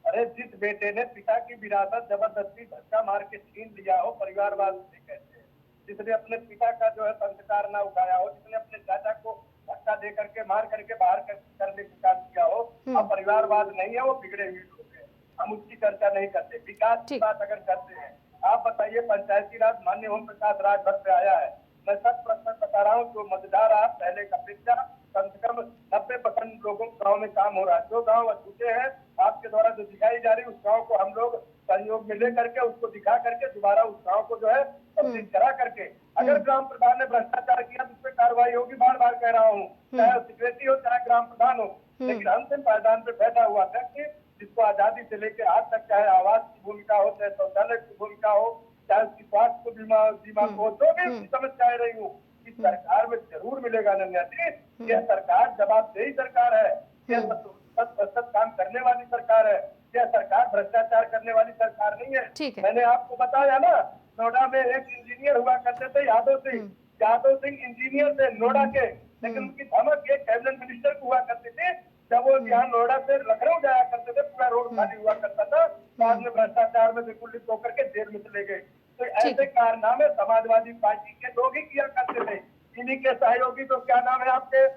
J: अरे जिस बेटे ने पिता की विरासत जबरदस्ती धक्का मार के छीन लिया हो, परिवारवाद से कहते हैं। जिसने अपने पिता का जो है संस्कार ना उठाया हो, जिसने अपने चाचा को धक्का दे करके मार करके बाहर करने की काम किया हो, अब परिवारवाद नहीं है, वो बिगड़े हुए लोग हैं। हम उसकी चर्चा नहीं करते, विकास की बात अगर करते हैं। आप बताइए, पंचायती राज माननीय ओम प्रकाश राजभर पे आया है, मैं 100% बता रहा हूँ, जो मतदार आप पहले का अपेक्षा कम से कम 90% लोगों के गाँव में काम हो रहा है। जो गाँव अछूते हैं आपके द्वारा जो दिखाई जा रही, उस गाँव को हम लोग सहयोग में ले करके उसको दिखा करके दोबारा उस गाँव को जो है तब्दील करा करके, अगर ग्राम प्रधान ने भ्रष्टाचार किया तो उस पर कार्रवाई होगी। बार बार कह रहा हूँ, चाहे सेक्रेटरी हो चाहे ग्राम प्रधान हो, लेकिन अंतिम पायदान पे बैठा हुआ व्यक्ति जिसको आजादी से लेकर आज तक, चाहे आवास की भूमिका हो, चाहे शौचालय की भूमिका हो, चाहे उसकी स्वास्थ्य बीमा हो, जो भी उसकी समस्याएं रही हूँ, इस सरकार में जरूर मिलेगा। अनन्या जी, यह सरकार जवाबदेही सरकार है, यह सत काम करने वाली सरकार है, यह सरकार भ्रष्टाचार करने वाली सरकार नहीं है। मैंने आपको बताया ना, नोएडा में एक इंजीनियर हुआ करते थे, यादव सिंह इंजीनियर थे नोएडा के, लेकिन उनकी धमक एक कैबिनेट मिनिस्टर को हुआ करती थी। जब वो यहाँ नोएडा से लखनऊ जाया करते थे, पूरा रोड खाली हुआ करता था, बाद में भ्रष्टाचार में विकुल होकर के जेल में चले गए। तो ऐसे कारनामे समाजवादी पार्टी के लोग ही किया करते थे। इन्हीं के सहयोगी तो क्या नाम है आपके,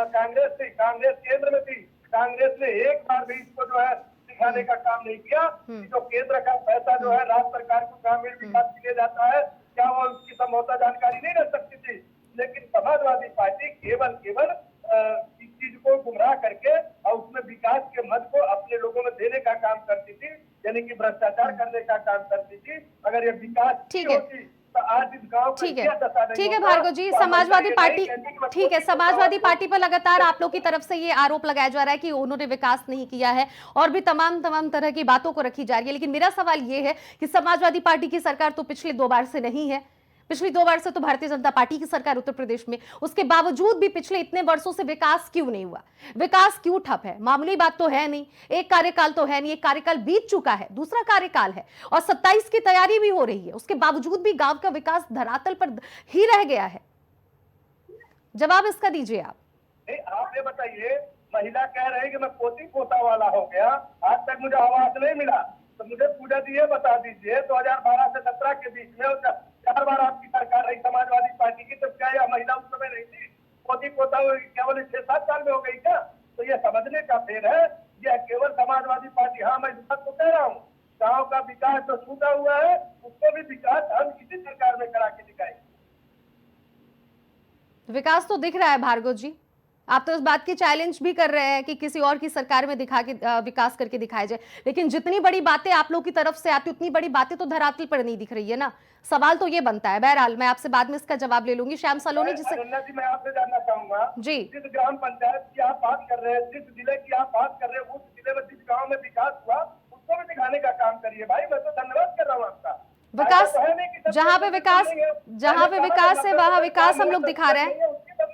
J: कांग्रेस थी, कांग्रेस केंद्र में थी, कांग्रेस ने एक बार भी इसको जो है दिखाने का काम नहीं किया कि जो केंद्र का पैसा जो है राज्य सरकार को ग्रामीण विकास के लिए जाता है, क्या वो उसकी संभवतः जानकारी नहीं रह सकती थी। लेकिन समाजवादी पार्टी केवल इस चीज को गुमराह करके और उसमें विकास के मद को अपने लोगों में देने का काम करती थी, यानी कि भ्रष्टाचार करने का काम करती थी। अगर ये विकास
B: ठीक है,
J: तो आज इस गांव
B: ठीक है भार्गव जी, समाजवादी पार्टी, ठीक है, समाजवादी पार्टी पर लगातार आप लोग की तरफ से ये आरोप लगाया जा रहा है कि उन्होंने विकास नहीं किया है और भी तमाम तरह की बातों को रखी जा रही है। लेकिन मेरा सवाल ये है कि समाजवादी पार्टी की सरकार तो पिछले 2 बार से नहीं है, पिछली 2 बार से तो भारतीय जनता पार्टी की सरकार उत्तर प्रदेश में, उसके बावजूद भी पिछले इतने वर्षों से विकास क्यों नहीं हुआ? विकास क्यों ठप है? मामूली बात तो है नहीं, एक कार्यकाल तो है नहीं, एक कार्यकाल बीत चुका है, दूसरा कार्यकाल है और 27 की तैयारी भी हो रही है, उसके बावजूद भी गांव का विकास धरातल पर ही रह गया है। जवाब इसका दीजिए आप।
J: आप ये बताइए, महिला कह रही है कि मैं पोती पोता वाला हो गया, आज तक मुझे आवास नहीं मिला, तो मुझे पूजा जी ये बता दीजिए 2012 से 17 के बीच में 4 बार आपकी सरकार रही समाजवादी पार्टी की, तो क्या यह महिला उस समय नहीं थी? पोती पोता केवल 6-7 साल में हो गई क्या? तो ये समझने का फेर है, यह केवल समाजवादी पार्टी। हाँ, मैं इस बात को कह रहा हूँ, गाँव का विकास जो छूटा हुआ है उसको भी विकास हम इसी सरकार में करा के दिखाएंगे।
B: विकास तो दिख रहा है भार्गव जी, आप तो इस बात की चैलेंज भी कर रहे हैं कि किसी और की सरकार में दिखा के विकास करके दिखाया जाए, लेकिन जितनी बड़ी बातें आप लोग की तरफ से आती उतनी बड़ी बातें तो धरातल पर नहीं दिख रही है ना। सवाल तो ये बनता है। बहरहाल मैं आपसे बाद में इसका जवाब ले लूंगी। श्याम सलोनी जी
J: मैं आपसे जानना चाहूंगा
B: जी,
J: जिस ग्राम पंचायत की आप बात कर रहे हैं, जिस जिले की आप बात कर रहे हैं, उस जिले में जिस गाँव में विकास हुआ उसको भी दिखाने का काम करिए भाई। मैं तो धन्यवाद कर रहा हूँ आपका।
B: विकास जहाँ पे विकास है वहाँ विकास हम लोग दिखा रहे हैं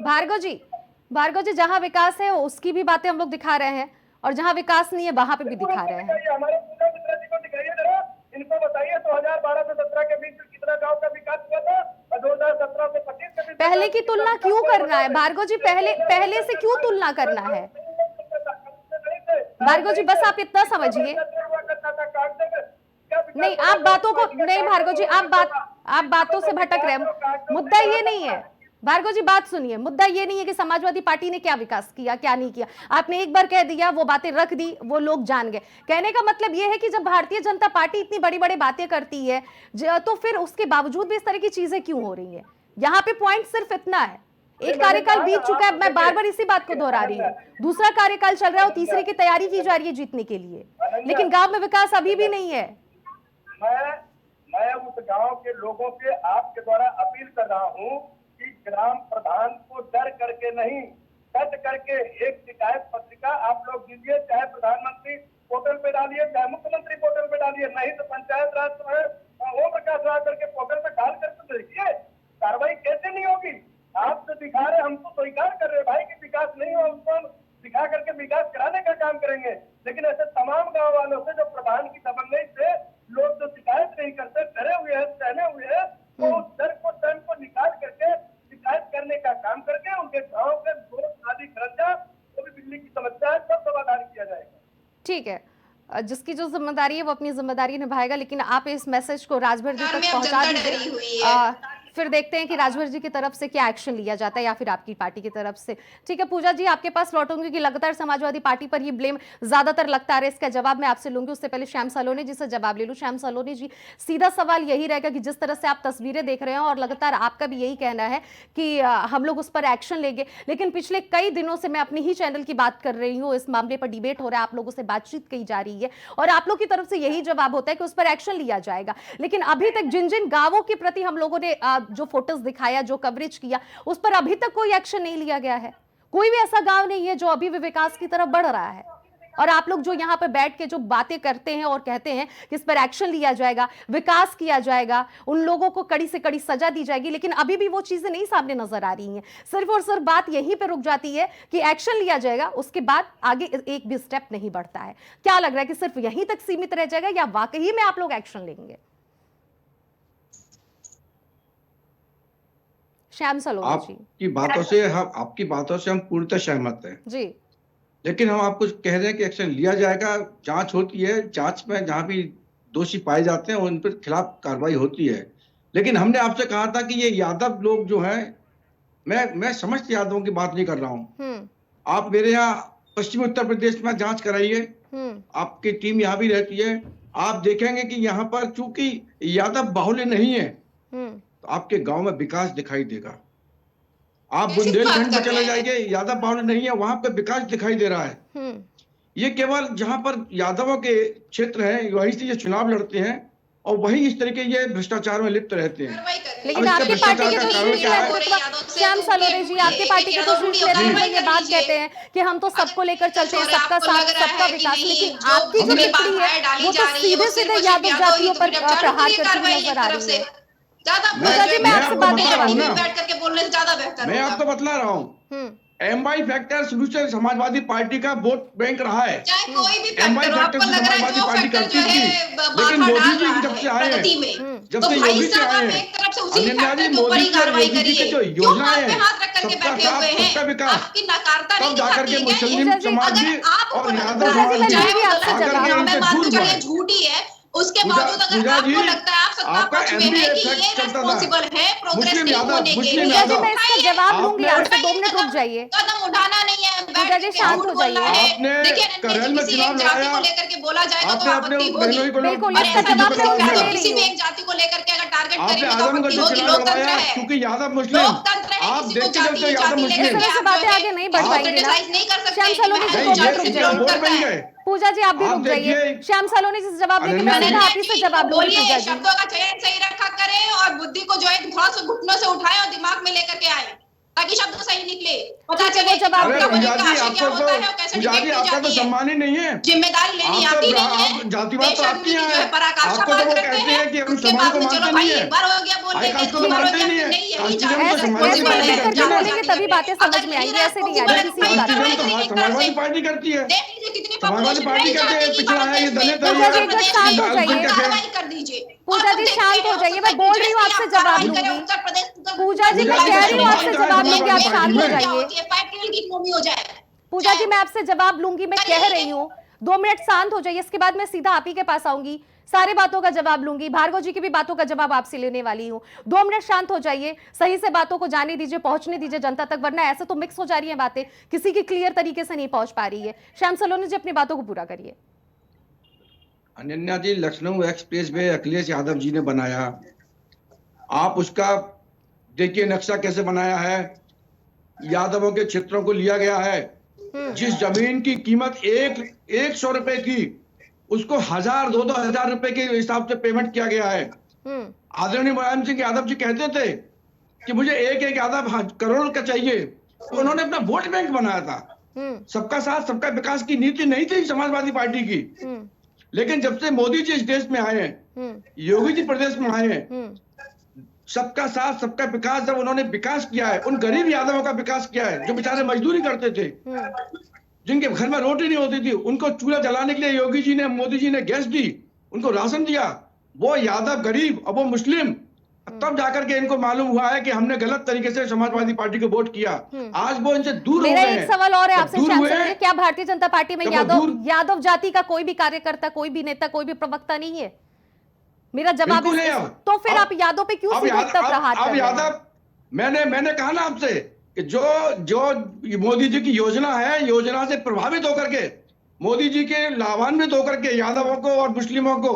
B: भार्गव जी, जहाँ विकास है उसकी भी बातें हम लोग दिखा रहे हैं और जहाँ विकास नहीं है वहां पे भी दिखा रहे हैं।
J: हमारे पूजा मिश्रा जी को दिखाइए जरा, इनको बताइए 2012 से 17 के बीच कितना गांव का विकास हुआ था और 2017 से 25 के बीच
B: पहले की तुलना क्यों करना है भार्गव जी? पहले से क्यों तुलना करना है भार्गव जी? बस आप इतना समझिए। नहीं, आप बातों को नहीं भार्गव जी, आप बातों से भटक रहे हैं। मुद्दा ये नहीं है भार्गव जी, बात सुनिए। मुद्दा ये नहीं है कि समाजवादी पार्टी ने क्या विकास किया क्या नहीं किया। आपने एक बार कह दिया, वो बातें रख दी, वो लोग जान गए। कहने का मतलब ये है कि जब भारतीय जनता पार्टी इतनी बड़ी बड़ी बातें करती है तो फिर उसके बावजूद भी इस तरह की चीजें क्यों हो रही है? यहाँ पे पॉइंट सिर्फ इतना है, एक कार्यकाल बीत चुका है, मैं बार बार इसी बात को दोहरा रही हूँ। दूसरा कार्यकाल चल रहा है और तीसरे की तैयारी की जा रही है जीतने के लिए, लेकिन गाँव में विकास अभी भी नहीं है।
J: मैं उस गाँव के लोगों से आपके द्वारा अपील कर रहा हूँ कि ग्राम प्रधान को डर करके नहीं, डट करके एक शिकायत पत्रिका आप लोग दीजिए, चाहे प्रधानमंत्री पोर्टल पे डालिए, चाहे मुख्यमंत्री पोर्टल पे डालिए, नहीं तो पंचायत राज ओम प्रकाश राव करके पोर्टल पे डाल करके देखिए, कार्रवाई कैसे नहीं होगी। आप तो दिखा रहे, हम तो स्वीकार कर रहे भाई कि विकास नहीं हुआ, उसको हम दिखा करके विकास कराने का काम करेंगे। लेकिन ऐसे तमाम गाँव वालों से जो प्रधान की दबंगई से लोग जो शिकायत नहीं करते, डरे हुए हैं, सहने हुए हैं, तो उस डर को स्वयं को निकाल करके शिकायत करने का काम करके उनके गांव के दो आदि खर्चा, तो भी बिजली की समस्या है, सब समाधान किया जाएगा।
B: ठीक है, जिसकी जो जिम्मेदारी है वो अपनी जिम्मेदारी निभाएगा, लेकिन आप इस मैसेज को राजभर जी तक पहुंचा दीजिए, फिर देखते हैं कि राजभर जी की तरफ से क्या एक्शन लिया जाता है या फिर आपकी पार्टी की तरफ से। ठीक है पूजा जी, आपके पास लौटूंगी कि लगातार समाजवादी पार्टी पर ये ब्लेम ज्यादातर लगता है, इसका जवाब मैं आपसे लूंगी। उससे पहले श्याम सलोनी जी से जवाब ले लूं। श्याम सलोनी जी, सीधा सवाल यही रहेगा कि जिस तरह से आप तस्वीरें देख रहे हैं और लगातार आपका भी यही कहना है कि हम लोग उस पर एक्शन लेंगे, लेकिन पिछले कई दिनों से मैं अपनी ही चैनल की बात कर रही हूँ, इस मामले पर डिबेट हो रहा है, आप लोगों से बातचीत की जा रही है और आप लोग की तरफ से यही जवाब होता है कि उस पर एक्शन लिया जाएगा। लेकिन अभी तक जिन जिन गांवों के प्रति हम लोगों ने जो फोटोज दिखाया, जो कवरेज किया, उस पर अभी तक कोई एक्शन नहीं लिया गया है। कोई भी ऐसा गांव नहीं है जो अभी भी विकास की तरफ बढ़ रहा है। और आप लोग जो यहाँ पर बैठ के जो बातें करते हैं और कहते हैं कि इस पर एक्शन लिया जाएगा, विकास किया जाएगा, उन लोगों को कड़ी से कड़ी सजा दी जाएगी, लेकिन अभी भी वो चीजें नहीं सामने नजर आ रही हैं। सिर्फ और सिर्फ बात यहीं पे रुक जाती है कि एक्शन लिया जाएगा, उसके बाद आगे एक भी स्टेप नहीं बढ़ता है। क्या लग रहा है कि सिर्फ यहीं तक सीमित रह जाएगा या वाकई में आप लोग एक्शन लेंगे? श्याम सलोनी जी,
K: आपकी बातों से हम पूर्णतः सहमत हैं
B: जी,
K: लेकिन हम आपको कह रहे हैं कि एक्शन लिया जाएगा। जांच होती है, जांच में जहां भी दोषी पाए जाते हैं उन पर खिलाफ कार्रवाई होती है। लेकिन हमने आपसे कहा था कि ये यादव लोग जो हैं, मैं समस्त यादवों की बात नहीं कर रहा हूं। आप मेरे यहाँ पश्चिमी उत्तर प्रदेश में जांच कराइए, आपकी टीम यहाँ भी रहती है, आप देखेंगे कि यहाँ पर चूंकि यादव बाहुल्य नहीं है तो आपके गांव में विकास दिखाई देगा। आप बुंदेलखंड में चले जाइए, यादव बाहुल्य नहीं है, वहां पे विकास दिखाई दे रहा है। ये केवल जहां पर यादवों के क्षेत्र हैं वहीं से ये चुनाव लड़ते हैं और वही इस तरीके ये भ्रष्टाचार में लिप्त रहते हैं।
B: लेकिन आपके पार्टी के तो शीर्ष नेतृत्व श्याम सलोरे जी, आपके पार्टी के तो शीर्ष नेतृत्व ये बात कहते हैं कि हम तो सबको लेकर चलते हैं, सबका साथ सबका विकास, लेकिन आपकी जो टिप्पणी है वो तो सीधे सीधे यादव जातियों पर प्रहार करती हुई नजर आ रही है। मैं आपसे बात
K: मैं आपको बतला रहा हूँ, एमवाई फैक्टर शुरू से समाजवादी पार्टी का वोट बैंक रहा है। एमवाई फैक्टर से समाजवादी पार्टी करती थी, लेकिन मोदी जी जब से आए हैं, जब से योगी जी आए हैं, अनन्या जी, मोदी जी और योगी जी की जो योजना है सबका साथ सबका विकास, तब जाकर के मुस्लिम समाज भी और यादव समाज भी आकर के इनसे दूर हुए।
L: उसके बावजूद अगर आपको लगता है आप सत्ता पक्ष में है कि ये रिस्पॉन्सिबल है प्रोग्रेस नहीं होने के लिए,
B: मैं इसका जवाब लूंगी, आप 2 मिनट रुक जाइए,
L: कदम उठाना नहीं है,
B: पूजा जी शांत हो जाइए।
L: देखिए किसी एक जाति को लेकर के बोला जाएगा तो आपत्ति होगी,
B: बिल्कुल इसका जवाब मैं उनसे ले रही
L: किसी भी
B: हूँ।
L: एक जाति को लेकर के अगर टारगेट करेंगे तो आपत्ति होगी। लोकतंत्र है,
K: क्योंकि यादव मुस्लिम,
L: लोकतंत्र है,
K: आप
L: किसी को
K: देखते
L: जाति
K: चलते यादव मुस्लिम,
B: इस तरह से बातें आगे नहीं बढ़ पाएंगी ना।
L: क्रिटिसाइज नहीं कर सकते।
B: श्याम सलोनी जी 2 मिनट रुक जाइए, पूजा जी आप भी रुक जाइए। श्याम सलोनी जी जवाब देंगे, मैं सीधा आप ही से जवाब लूंगी। पूजा जी
L: शब्दों का चयन सही रखा करें और बुद्धि को जो है थोड़ा सा घुटनों से उठाएं और दिमाग में लेकर के आए ताकि शब्द सही निकले, पता चले
B: जवाब
L: क्या होता है और कैसे डिबेट की
K: आपका तो
L: जाती है।
K: सम्मान ही नहीं है,
L: जिम्मेदारी लेनी आती नहीं है,
K: जातिवाद तो आपकी है,
L: पराकाष्ठा
K: आपको तो वो
L: करते
K: कहते हैं कि
L: हैं,
K: हम
L: उसके
K: समाज
L: बाद
K: को
L: में
K: मानते
L: चलो
K: नहीं
L: भाई
K: है,
L: एक बार हो गया बोल लेते हैं, दूसरी बार हो गया नहीं यही
B: बोलेंगे तभी बातें समझ में आएंगी, ऐसे नहीं आएगी किसी बात।
K: समाजवादी पार्टी करती है,
L: देख लीजिए कितनी
K: समाजवादी पार्टी कहते हैं पिछड़ा है, ये दलित है,
B: पूजा जी एक बार शांत हो जाइए,
L: कार्रवाई कर दीजिए।
B: पूजा जी शांत हो जाइए, मैं बोल रही हूँ आपसे जवाब लूंगी। पूजा जी मैं कह रही हूँ आपसे जवाब लूंगी, आप शांत हो जाइए। पूजा जी मैं आपसे जवाब लूंगी, मैं कह रही हूँ 2 मिनट शांत हो जाइए, इसके बाद मैं सीधा आप ही के पास आऊंगी, सारे बातों का जवाब लूंगी, भार्गव जी की भी बातों का जवाब आपसे लेने वाली हूँ। 2 मिनट शांत हो जाइए, सही से बातों को जाने दीजिए, पहुंचने दीजिए जनता तक, वरना ऐसे तो मिक्स हो जा रही है बातें, किसी की क्लियर तरीके से नहीं पहुंच पा रही है। श्याम सलोनी जी अपनी बातों को पूरा करिए।
K: अनन्या जी, लखनऊ एक्सप्रेस वे अखिलेश यादव जी ने बनाया, आप उसका देखिए नक्शा कैसे बनाया है। यादवों के क्षेत्रों को लिया गया है, जिस जमीन की कीमत 100 रुपए की, उसको 1000 2-2 हजार रुपए के हिसाब से पेमेंट किया गया है। आदरणीय मुलायम सिंह यादव जी कहते थे कि मुझे एक यादव करोड़ का चाहिए, तो उन्होंने अपना वोट बैंक बनाया था। सबका साथ सबका विकास की नीति नहीं थी समाजवादी पार्टी की, लेकिन जब से मोदी जी इस देश में आए हैं, योगी जी प्रदेश में आए हैं, सबका साथ सबका विकास, जब उन्होंने विकास किया है, उन गरीब यादवों का विकास किया है जो बेचारे मजदूरी करते थे, जिनके घर में रोटी नहीं होती थी, उनको चूल्हा जलाने के लिए योगी जी ने मोदी जी ने गैस दी, उनको राशन दिया। वो यादव गरीब और वो मुस्लिम, तब जाकर के इनको मालूम हुआ है कि हमने गलत तरीके से समाजवादी पार्टी को वोट किया। आज वो इनसे दूर हो गए हैं।
B: मेरा एक सवाल और है आपसे श्याम सलोनी, क्या भारतीय जनता पार्टी में यादव जाति का कोई भी कार्यकर्ता, कोई भी नेता, कोई भी प्रवक्ता नहीं है? मेरा जवाब तो फिर आप यादव पे क्यों सीधे प्रहार कर रहे हैं?
K: यादव, मैंने कहा ना आपसे कि जो मोदी जी की योजना है, योजना से प्रभावित होकर के, मोदी जी के लाभान्वित होकर के यादवों को और मुस्लिमों को,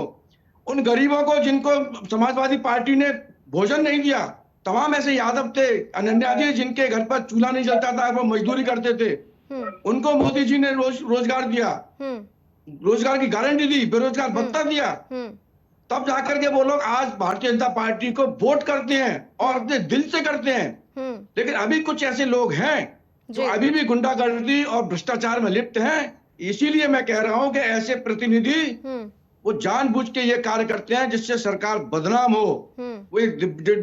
K: उन गरीबों को जिनको समाजवादी पार्टी ने भोजन नहीं दिया, तमाम ऐसे यादव थे अनन्या जी जिनके घर पर चूल्हा नहीं जलता था, वो मजदूरी करते थे, उनको मोदी जी ने रोजगार दिया, रोजगार की गारंटी दी, बेरोजगार भत्ता दिया, तब जाकर के वो लोग आज भारतीय जनता पार्टी को वोट करते हैं और अपने दिल से करते हैं। लेकिन अभी कुछ ऐसे लोग हैं जो अभी भी गुंडागर्दी और भ्रष्टाचार में लिप्त हैं। इसीलिए मैं कह रहा हूं कि ऐसे प्रतिनिधि वो जानबूझ के ये कार्य करते हैं जिससे सरकार बदनाम हो। वो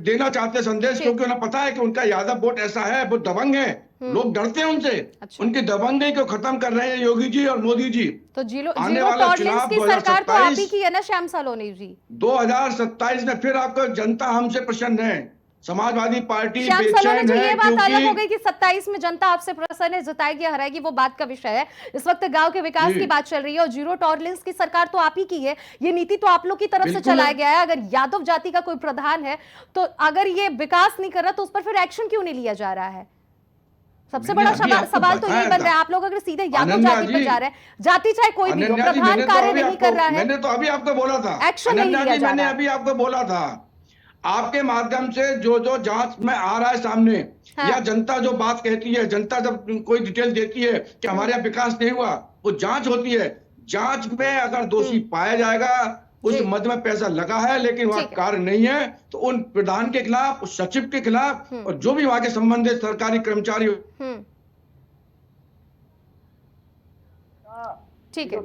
K: देना चाहते संदेश, क्योंकि उन्हें पता है कि उनका यादव वोट ऐसा है, वो दबंग है, लोग डरते हैं उनसे। उनकी दबंगई को खत्म कर रहे हैं योगी जी और मोदी जी।
B: तो जीरो टॉलरेंस की सरकार तो आप ही की है ना श्याम सलोनी जी?
K: 2027 में फिर आपको जनता हमसे प्रसन्न है, समाजवादी पार्टी
B: श्याम सलोनी जी, ये बात
K: क्योंकि
B: अलग हो गई कि 27 में जनता आपसे प्रसन्न है, जिताएगी हराएगी वो बात का विषय है। इस वक्त गांव के विकास की बात चल रही है और जीरो टॉलरेंस की सरकार तो आप ही की है, ये नीति तो आप लोग की तरफ से चलाया गया है। अगर यादव जाति का कोई प्रधान है तो अगर ये विकास नहीं कर रहा तो उस पर फिर एक्शन क्यों नहीं लिया जा रहा है? सबसे बड़ा सवाल तो ये बन रहा है, आप लोग अगर सीधे यादव जाति पे जा रहे हैं, जाति चाहे कोई भी हो, प्रधान कार्य नहीं कर रहा है,
K: मैंने तो अभी आपको बोला था,
B: एक्शन नहीं लिया जा रहा।
K: मैंने अभी आपको बोला था, आपके माध्यम से जो जांच में आ रहा है सामने, या जनता जो बात कहती है, जनता जब कोई डिटेल देती है कि हमारे यहाँ विकास नहीं हुआ, वो जांच होती है। जांच में अगर दोषी पाया जाएगा, उस मद में पैसा लगा है लेकिन वहाँ कार्य नहीं है, तो उन प्रधान के खिलाफ, उस सचिव के खिलाफ और जो भी वहाँ के संबंधित सरकारी कर्मचारी,
B: ठीक है,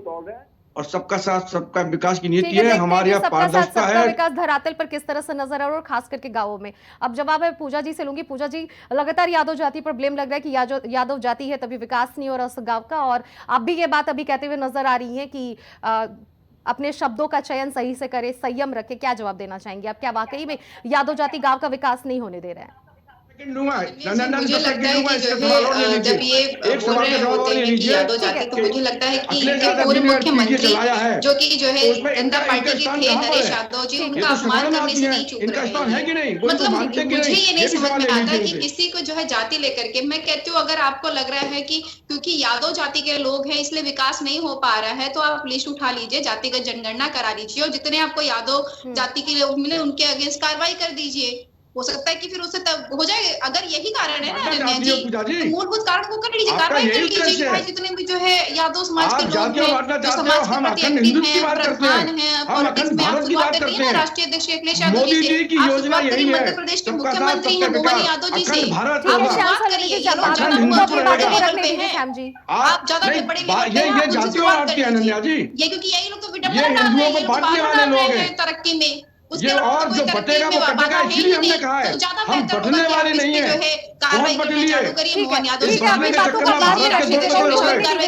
K: और सबका साथ सबका विकास की नीति है, हमारे यहाँ पारदर्शिता है।
B: विकास धरातल पर किस तरह से नजर आ रहा है और खास करके गांवों में। अब जवाब है पूजा जी से लूंगी। पूजा जी, लगातार यादव जाति पर ब्लेम लग रहा है कि यादव जाति है तभी विकास नहीं हो रहा उस गांव का, और आप भी ये बात अभी कहते हुए नजर आ रही है कि अपने शब्दों का चयन सही से करे, संयम रखे। क्या जवाब देना चाहेंगे आप? क्या वाकई में यादव जाति गांव का विकास नहीं होने दे रहे हैं?
L: मुझे लगता है कि जो है जब ये बोल रहे होते हैं कि यादव जाति, तो मुझे लगता है कि पूर्व मुख्यमंत्री जो कि जो है जनता पार्टी के थे नरेश यादव जी, उनका अपमान करने से नहीं चूक रहे हैं। मतलब मुझे ये नहीं समझ में आता कि किसी को जो है जाति लेकर के, मैं कहती हूँ अगर आपको लग रहा है कि क्योंकि यादव जाति के लोग हैं इसलिए विकास नहीं हो पा रहा है, तो आप लिस्ट उठा लीजिए, जातिगत जनगणना करा लीजिए और जितने आपको यादव जाति के लोग मिले उनके अगेंस्ट कार्रवाई कर दीजिए। हो सकता है कि फिर उससे तब हो जाए। अगर यही कारण है ना अनन्या जी, तो मूलभूत कारण को कर लीजिए, कार्रवाई कर लीजिए। भाई जितने भी जो है यादव समाज के लोग हैं, जो समाज के प्रति एक्टिव हैं, प्रधान हैं, पॉलिटिक्स में आप बात करती है ना, राष्ट्रीय अध्यक्ष अखिलेश यादव जी से आप बात करिए, मध्य प्रदेश के मुख्यमंत्री हैं मोहन यादव जी से आप बात करिए। ये लोग ज्यादा आप ज्यादा बड़े ये क्योंकि यही लोग तो विडंबना डाल रहे हैं, ये लोग बात डाल रहे हैं तरक्की में।
K: ये और जो बटेगा वो कटेगा, इसलिए हमने कहा है हम बटने वाले नहीं है, बहुत बट लिए।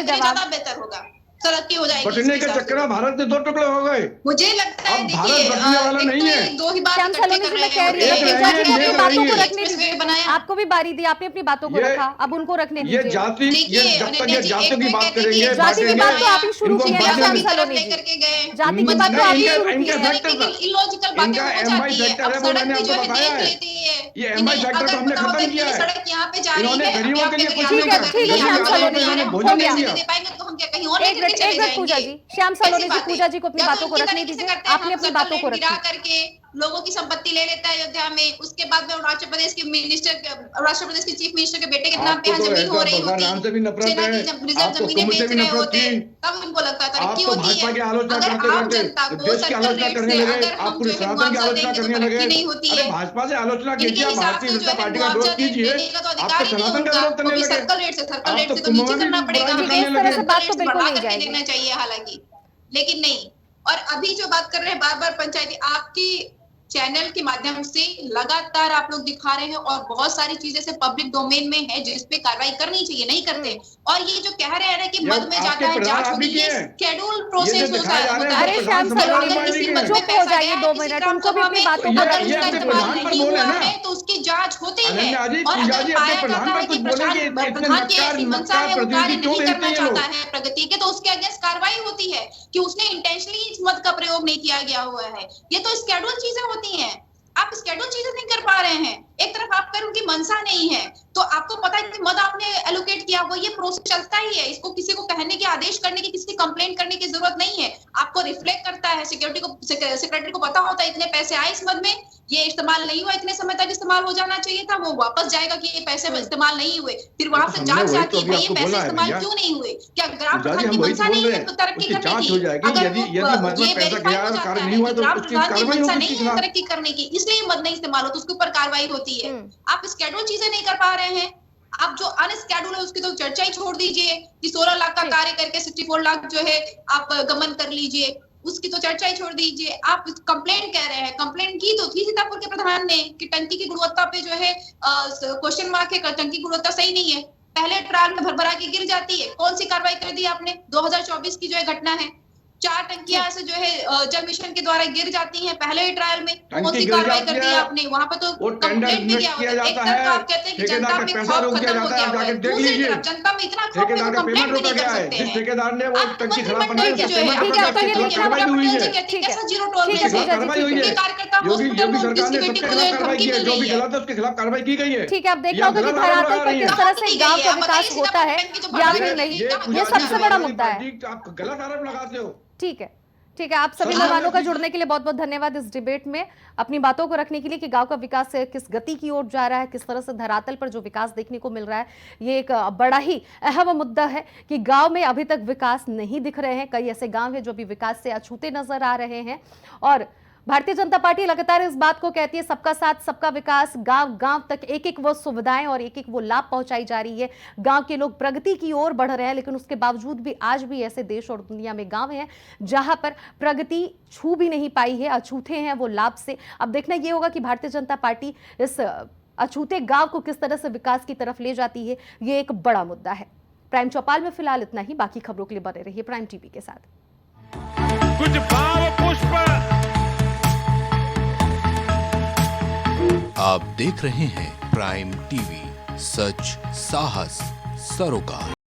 L: ज्यादा बेहतर होगा, तरक्की हो जाएगी।
K: बटने के चक्कर में भारत में 2 टुकड़े हो गए।
L: मुझे लगता है
K: भारत बटने वाला नहीं है।
L: दो ही बात
B: आपको भी बारी दी, आपने अपनी बातों को रखा, अब उनको रखने दीजिए।
K: ये जाति, ये जब तक ये जाति की बात करेंगे,
B: जाति की बात तो आप ही शुरू किए, जाति की बात तो आप ही शुरू किए।
L: इलॉजिकल बातें हो जाती है। अब सड़क भी जो है देख लेती है,
K: ये एमआई सेक्टर को हमने खत्म किया है।
L: सड़क यहाँ पे जा रही है,
K: गरीबों के लिए कुछ
L: नहीं
K: किया, भोजन नहीं दिया।
L: दे पाएंगे तो हम क्या कहीं और लेकर चले जाएंगे?
B: पूजा जी, श्याम सलोनी जी, पूजा जी को अपनी बातों को रखने दीजिए, आपने अपनी बातों को रखा
L: करके लोगों की संपत्ति ले लेता है अयोध्या में। उसके बाद में अरुणाचल प्रदेश के चीफ मिनिस्टर के बेटे के नाम पे यहाँ जमीन हो रही होती, सेना की रिजर्व जमीनें बेच रहे होते, तब उनको लगता है तरक्की होती है। अगर आम जनता को सर्कल रेट से अगर हम जो है मुआवजा देंगे तो तरक्की नहीं होती है।
K: भाजपा से आलोचना
L: इनके
K: कीजिए,
L: हिसाब
K: भारतीय
L: से जो
K: जनता
L: है
K: पार्टी का
L: मुआवजा
K: विरोध कीजिए,
L: देने का तो अधिकार ही नहीं
K: सनातन का
L: होगा,
K: विरोध करने
L: क्योंकि
K: लगे।
L: सर्कल रेट से तो नीचे करना पड़ेगा, बढ़ा करके देना चाहिए हालांकि, लेकिन नहीं। और अभी जो बात कर रहे हैं बार बार पंचायती, आपकी चैनल के माध्यम से लगातार आप लोग दिखा रहे हैं और बहुत सारी चीजें से पब्लिक डोमेन में है जिस पे कार्रवाई करनी चाहिए, नहीं करते। और ये जो कह रहे हैं ना कि मद में जाता है, जांच होगी, ये शेड्यूल प्रोसेस होता है।
B: अरे श्याम सलोनी चुप हो जाइए 2 मिनट, उनको भी अपनी बातों को
L: अगर उसका इस्तेमाल नहीं हुआ है तो उसकी जांच होती है। और अगर पाया जाता है कि प्रधान की ऐसी मंशा है, वो कार्य नहीं करना चाहता है प्रगति के, तो उसके अगेंस्ट कार्रवाई होती है कि उसने इंटेंशनली इस मद का प्रयोग नहीं किया गया हुआ है। ये तो स्केड्यूल चीजें होती हैं, आप स्केड्यूल चीजें नहीं कर पा रहे हैं। एक तरफ आप कर, उनकी मंशा नहीं है, तो आपको पता है कि मद आपने एलोकेट किया हुआ, ये प्रोसेस चलता ही है। इसको किसी को कहने के, आदेश करने की, किसी की कंप्लेंट करने की जरूरत नहीं है। आपको रिफ्लेक्ट करता है, सेक्रेटरी को पता होता है इतने पैसे आए इस मद में, ये इस्तेमाल नहीं हुआ, इतने समय तक इस्तेमाल हो जाना चाहिए था, वो वापस जाएगा कि ये पैसे इस्तेमाल नहीं हुए। फिर वहां से जांच जाती है, भाई ये पैसे इस्तेमाल क्यों नहीं हुए, क्या ग्राम प्रधान की मंशा नहीं है तरक्की करने की? अगर वो ये वेरीफाई हो जाता है कि ग्राम प्रधान की मंशा नहीं है तरक्की करने की, इसलिए मद नहीं इस्तेमाल हो, तो उसके ऊपर कार्रवाई होती है। आप स्केड्यूल चीजें नहीं कर पा रहे हैं। आप जो अनस्केड्यूल है उसकी तो चर्चा ही छोड़ दीजिए कि 16 लाख का कार्य करके 64 लाख जो है आप गमन कर लीजिए, उसकी तो चर्चा ही छोड़ दीजिए। आप कंप्लेंट कह रहे हैं, कंप्लेंट की तो थी सीतापुर के प्रधान ने कि टंकी की गुणवत्ता पे जो है क्वेश्चन मार्क है, टंकी की गुणवत्ता सही नहीं है, पहले ट्रायल में भरभरा के गिर जाती है। कौन सी कार्रवाई कर दी आपने? 2024 की जो है घटना है, 4 टंकियां ऐसे जो है जल मिशन के द्वारा गिर जाती हैं पहले ही ट्रायल में। कौन सी
K: गिर
L: कार्रवाई
K: जाती
L: कर दी
K: है,
L: आपने? वहां पर तो
K: वो टेंडर
L: कंप्लेंट भी
K: मिस
L: किया
K: किया
L: होता है। एक
K: जाता
L: तरफ
K: है,
L: तो आप कहते हैं कि जनता
K: ठेकेदार का
L: में
K: पैसा
L: खौफ
K: रोक दिया
L: खत्म हो
K: जाता है,
L: गया
K: आप
L: हुआ
K: जाके
L: है।
K: देख
L: दूसरी
K: लीजिए।
L: तरफ जनता में इतना खौफ है
K: ठेकेदार
L: वो
K: का
L: कंप्लेंट
K: पेमेंट
L: भी
K: रोका
L: नहीं
K: गया
L: कर
K: है,
L: सकते
K: जिस
L: हैं।
K: ठेकेदार ने वो
L: आप
K: टंकी खराब बनाई
L: मंत्रिमंडल
K: उसका
L: की जो है
K: पेमेंट
B: ठीक है,
K: रोका
B: अब तो
K: गया,
B: ये
K: उसके खिलाफ
B: देखिए
K: कार्रवाई हुई
L: जी
K: है।
L: कहते हैं
B: ठीक है।
L: कैसा जीरो टॉलरेंस
B: ठीक है,
K: उसके खिलाफ
B: पूजा जी,
K: कार्रवाई हुई
B: ठीक
K: है।
L: है। कार्यकर्ता
K: योगी
L: हॉस्पिटल में
K: सरकार
L: किसी
K: ने
L: बेटी
K: सबके
L: को
K: खिलाफ कार्रवाई
L: धमकी
K: की है,
L: दे
K: जो
L: रही
K: भी
L: है।
K: गलत है उसके खिलाफ कार्रवाई की गई है।
B: ठीक है, अब देखना
K: ये
B: होगा कि
K: गलत आरोप
B: धरातल
K: लगा
B: पर
K: रही
B: किस
K: है।
B: तरह से
L: नहीं
B: गांव
L: गई
B: का
L: है,
B: विकास
L: बताइए
B: होता है
L: सीतापुर
B: या
L: टंकी
B: फिर
L: तो
B: नहीं,
L: बढ़ाई
B: ये सबसे बड़ा मुद्दा है।
K: आप गलत आरोप लगाते हो।
B: ठीक है, ठीक है, आप सभी मेहमानों का जुड़ने के लिए बहुत बहुत धन्यवाद इस डिबेट में, अपनी बातों को रखने के लिए कि गांव का विकास किस गति की ओर जा रहा है, किस तरह से धरातल पर जो विकास देखने को मिल रहा है, ये एक बड़ा ही अहम मुद्दा है कि गांव में अभी तक विकास नहीं दिख रहे हैं। कई ऐसे गांव हैं जो भी विकास से अछूते नजर आ रहे हैं और भारतीय जनता पार्टी लगातार इस बात को कहती है सबका साथ सबका विकास, गांव गांव तक एक एक वो सुविधाएं और एक एक वो लाभ पहुंचाई जा रही है। गांव के लोग प्रगति की ओर बढ़ रहे हैं, लेकिन उसके बावजूद भी आज भी ऐसे देश और दुनिया में गांव हैं जहां पर प्रगति छू भी नहीं पाई है, अछूते हैं वो लाभ से। अब देखना ये होगा कि भारतीय जनता पार्टी इस अछूते गांव को किस तरह से विकास की तरफ ले जाती है, ये एक बड़ा मुद्दा है। प्राइम चौपाल में फिलहाल इतना ही, बाकी खबरों के लिए बने रहिए प्राइम टीवी के साथ।
N: कुछ भाव पुष्प
A: आप देख रहे हैं प्राइम टीवी, सच साहस सरोकार।